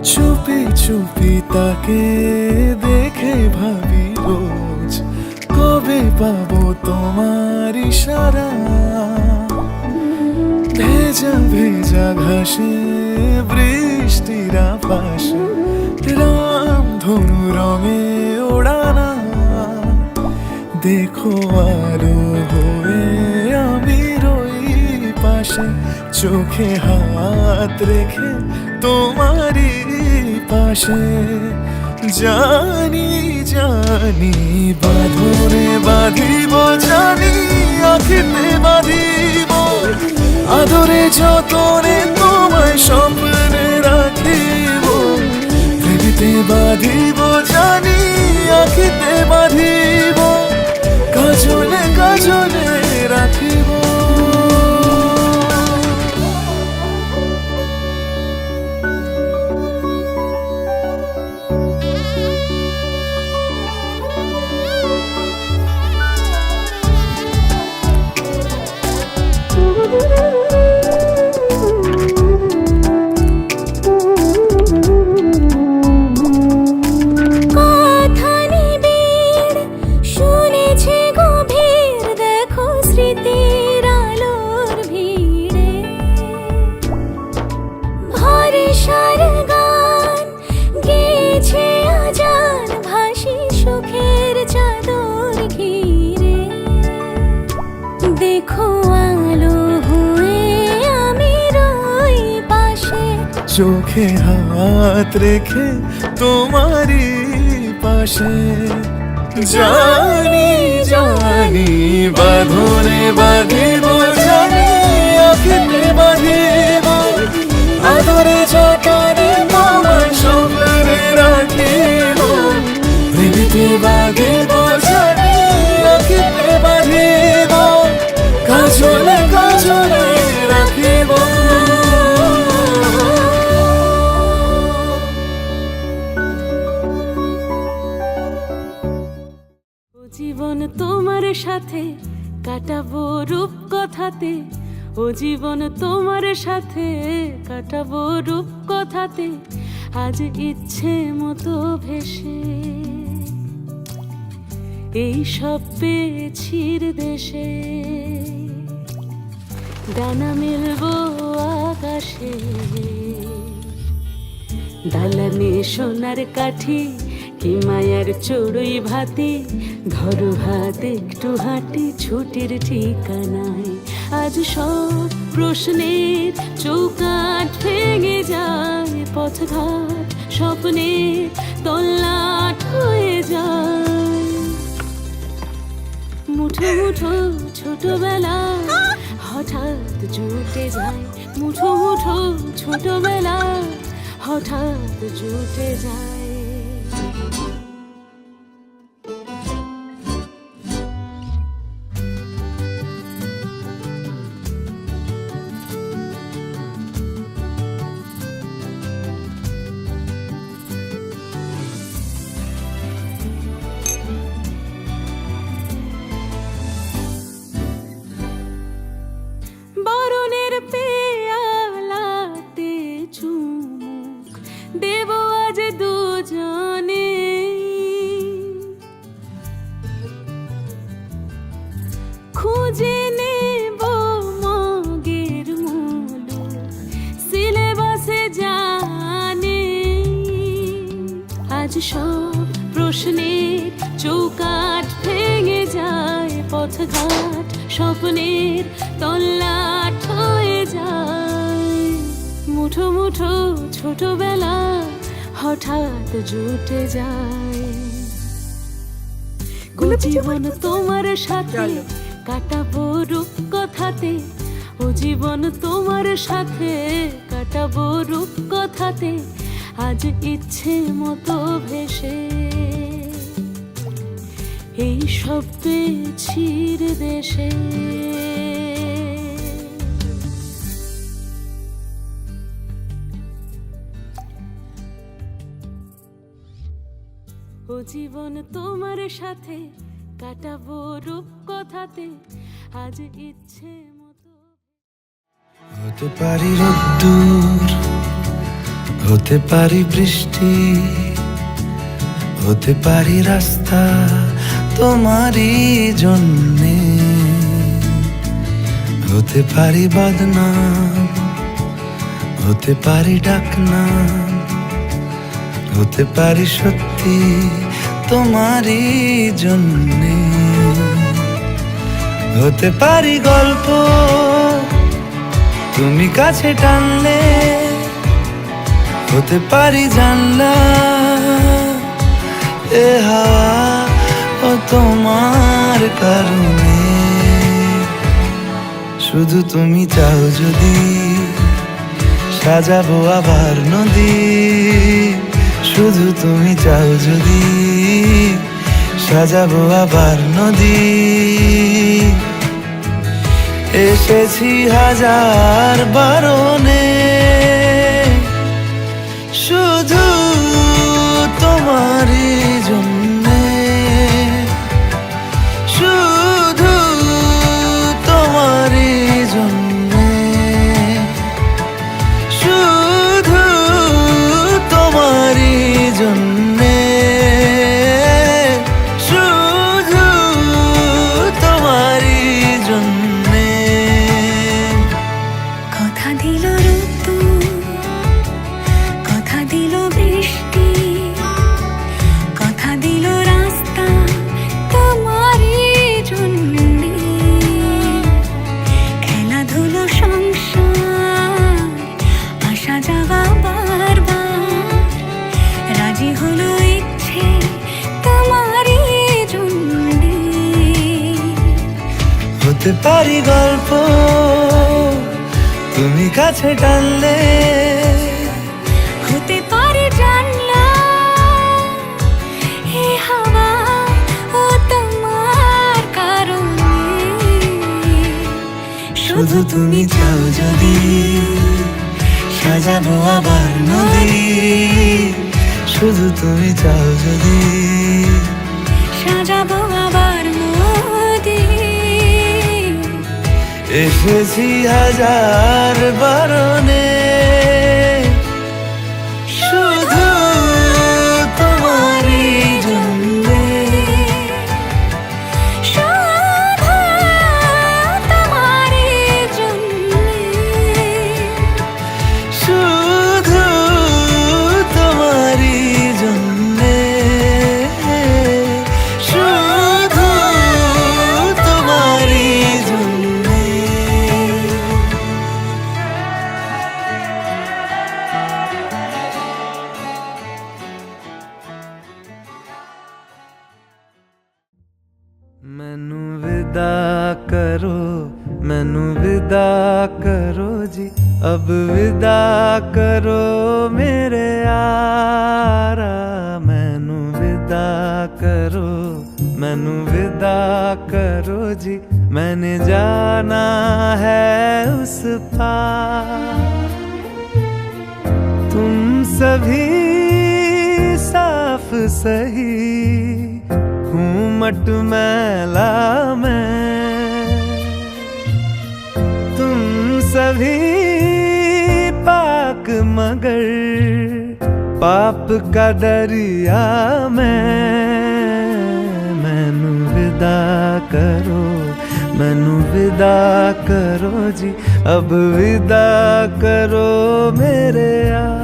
[SPEAKER 5] চুপি চুপি তাকে দেখে ভাবি রোজ কবে পাবো তোমার ইশারা ভেজা ভেজা ঘাসে বৃষ্টির আভাসে রাম ধনু রঙে ওড়ানা দেখো আলো হয়ে আমি রই পাশে চোখে হাত রেখে তোমারই পাশে জানি জানি বাঁধনে বাঁধিব জানি আখিতে বাঁধিব আদরে যতনে তোমায় স্বপ্নে রাখিব প্রেমেতে বাঁধিব জানি আখিতে বাঁধিব কাজলে কাজলে রাখিব চোখে হাত রেখে তোমারই পাশে জানি জানি বাঁধনে বাঁধিব জানি আখিতে বাঁধিব আদরে যতনে তোমায় স্বপ্নে রাখিব প্রেমেতে বাঁধিব জানি আখিতে বাঁধিব কাজলে কাজলে রাখিব
[SPEAKER 6] জীবন তোমার সাথে কাটাবো রূপ কথাতে ও জীবন তোমার সাথে কাটাবো রূপ কথাতে আজ ইচ্ছে মতো ভেসে এই সব পেয়েছির দেশে ডানা মেলবো আকাশে দালানে সোনার কাঠি কি মায়ার চড়ুই ভাতি ধরো হাত একটু হাঁটি ছুটির ঠিকানায় আজ সব প্রশ্নের চৌকাঠ ভেঙে যায় পথঘাট স্বপ্নে তল্লাট হয়ে যায়
[SPEAKER 1] মুঠো মুঠো ছোটবেলা হঠাৎ জুটে যায়, মুঠো মুঠো ছোটবেলা হঠাৎ জুটে যায়। বরণের পেয়ালাতে চুমুক দেব আজ দুজনে, খুঁজে নেব মগের মুলুক সিলেবাসে জানে। আজ সব প্রশ্নের চৌকাঠ ভেঙে যায়, পথঘাট স্বপ্নের তল্লাট হয়ে যায়। মুঠো মুঠো ছোটবেলা হঠাৎ জুটে যায়। গো জীবন তোমার সাথে কাটাবো রূপ কথাতে, ও জীবন তোমার সাথে কাটাবো রূপ কথাতে। আজ ইচ্ছে মতো ভেসে এই সব পেয়েছির দেশে। ও জীবন তোমার সাথে কাটাবো রূপ কথাতে। আজ ইচ্ছে মতো
[SPEAKER 5] হতে পারি রোদ্দুর, হতে পারি বৃষ্টি, হতে পারি রাস্তা তোমারই জন্যে, হতে পারি বদনাম, হতে পারি ডাকনাম, হতে পারি সত্যি তোমারই জন্যে, হতে পারি গল্প তুমি কাছে টানলে, হতে পারি জানলা এ হাওয়া ও তোমার কারণে। শুধু তুমি চাও যদি সাজাবো আবার নদী, শুধু তুমি চাও যদি সাজাবো আবার নদী। এসেছি হাজার বারণে শুধু তোমারই জন্যে, শুধু তোমারই জন্যে, শুধু তোমারই জন্যে, শুধু তোমারই জন্যে।
[SPEAKER 1] কথা দিল ঋতু, কথা দিল বৃষ্টি, কথা দিল রাস্তা তোমারই জন্যে। খেলাধুলো সংসার আসা যাওয়া বারবার, রাজি হলো ইচ্ছে তোমারই জন্যে।
[SPEAKER 5] হতে পারি গল্প তুমি কাছে টানলে,
[SPEAKER 1] হতে পারে জানলা এ হাওয়া ও তোমার কারণে।
[SPEAKER 5] শুধু তুমি চাও যদি সাজাবো আবার নদী, শুধু তুমি চাও যদি
[SPEAKER 1] সাজাবো আবার নদী।
[SPEAKER 5] এসেছি হাজার বারণে শুধু তোমারই জন্যে,
[SPEAKER 1] শুধু তোমারই জন্যে,
[SPEAKER 5] শুধু তোমারই জন্যে, শুধু তোমারই জন্যে।
[SPEAKER 4] मैनू विदा करो, मैनू विदा करो जी, अब विदा करो मेरे यारा। मैनू विदा करो, मैनू विदा करो जी, मैंने जाना है उस पार। तुम सभी साफ सही हूँ मटमैला मैं, तुम सभी पाक मगर पाप का दरिया मैं। मैनू विदा करो, मैनू विदा करो जी, अब विदा करो मेरे यार।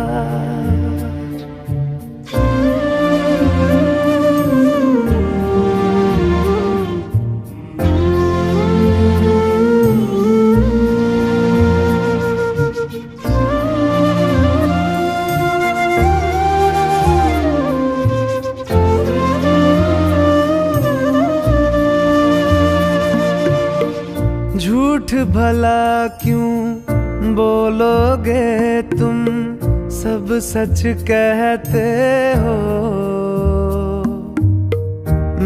[SPEAKER 4] झूठ भला क्यों बोलोगे तुम, सब सच कहते हो।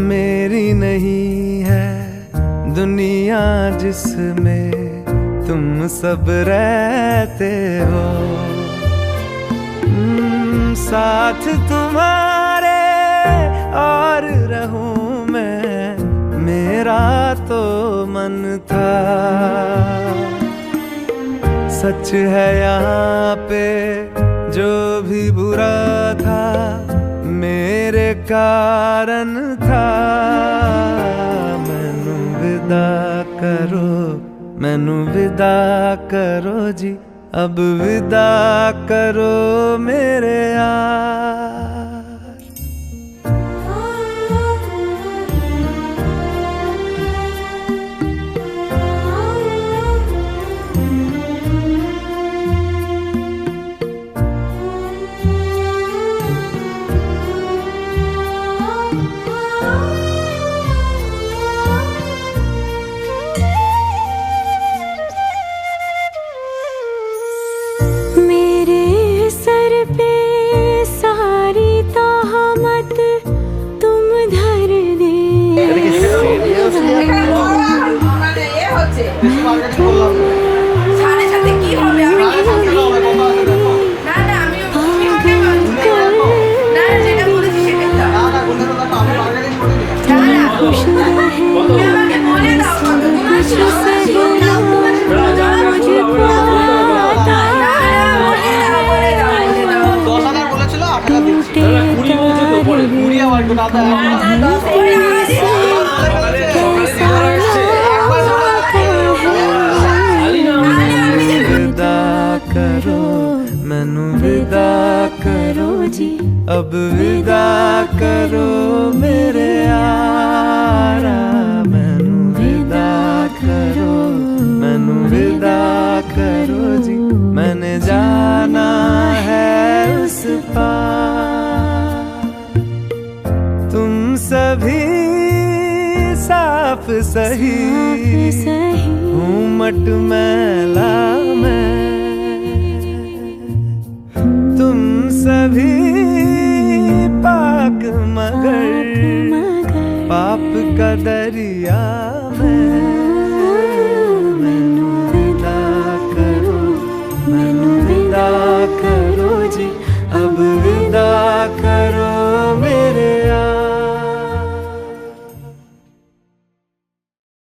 [SPEAKER 4] मेरी नहीं है दुनिया जिसमें तुम सब रहते हो। साथ तुम्हारे और रहूं मैं, मेरा तो मन था। सच है यहाँ पे जो भी बुरा था, मेरे कारण था। मैनू विदा करो, मैनू विदा करो जी, अब विदा करो मेरे यार।
[SPEAKER 8] সাথে সাথে কি হবে আমি কি না না আমি না যেটা বলেছি সেটাই তো না না বলে দাও আমি মার্কেটিং করে দিই না আমাকে বলে দাও বলেছিল 8 টাকা দিচ্ছি 20 বলছে তো পরে 20 আবার গোটা 10 करो, मैनू विदा करो जी, अब विदा करो मेरे यारा। मैनू विदा करो, मैनू विदा करो जी, मैंने जाना है उस पार। तुम सभी साफ सही हूँ मटमैला मैं, तुम सभी पाक मगर पाप का दरिया में। मैनू विदा करो, मैनू विदा करो जी, अब विदा करो मेरे यार।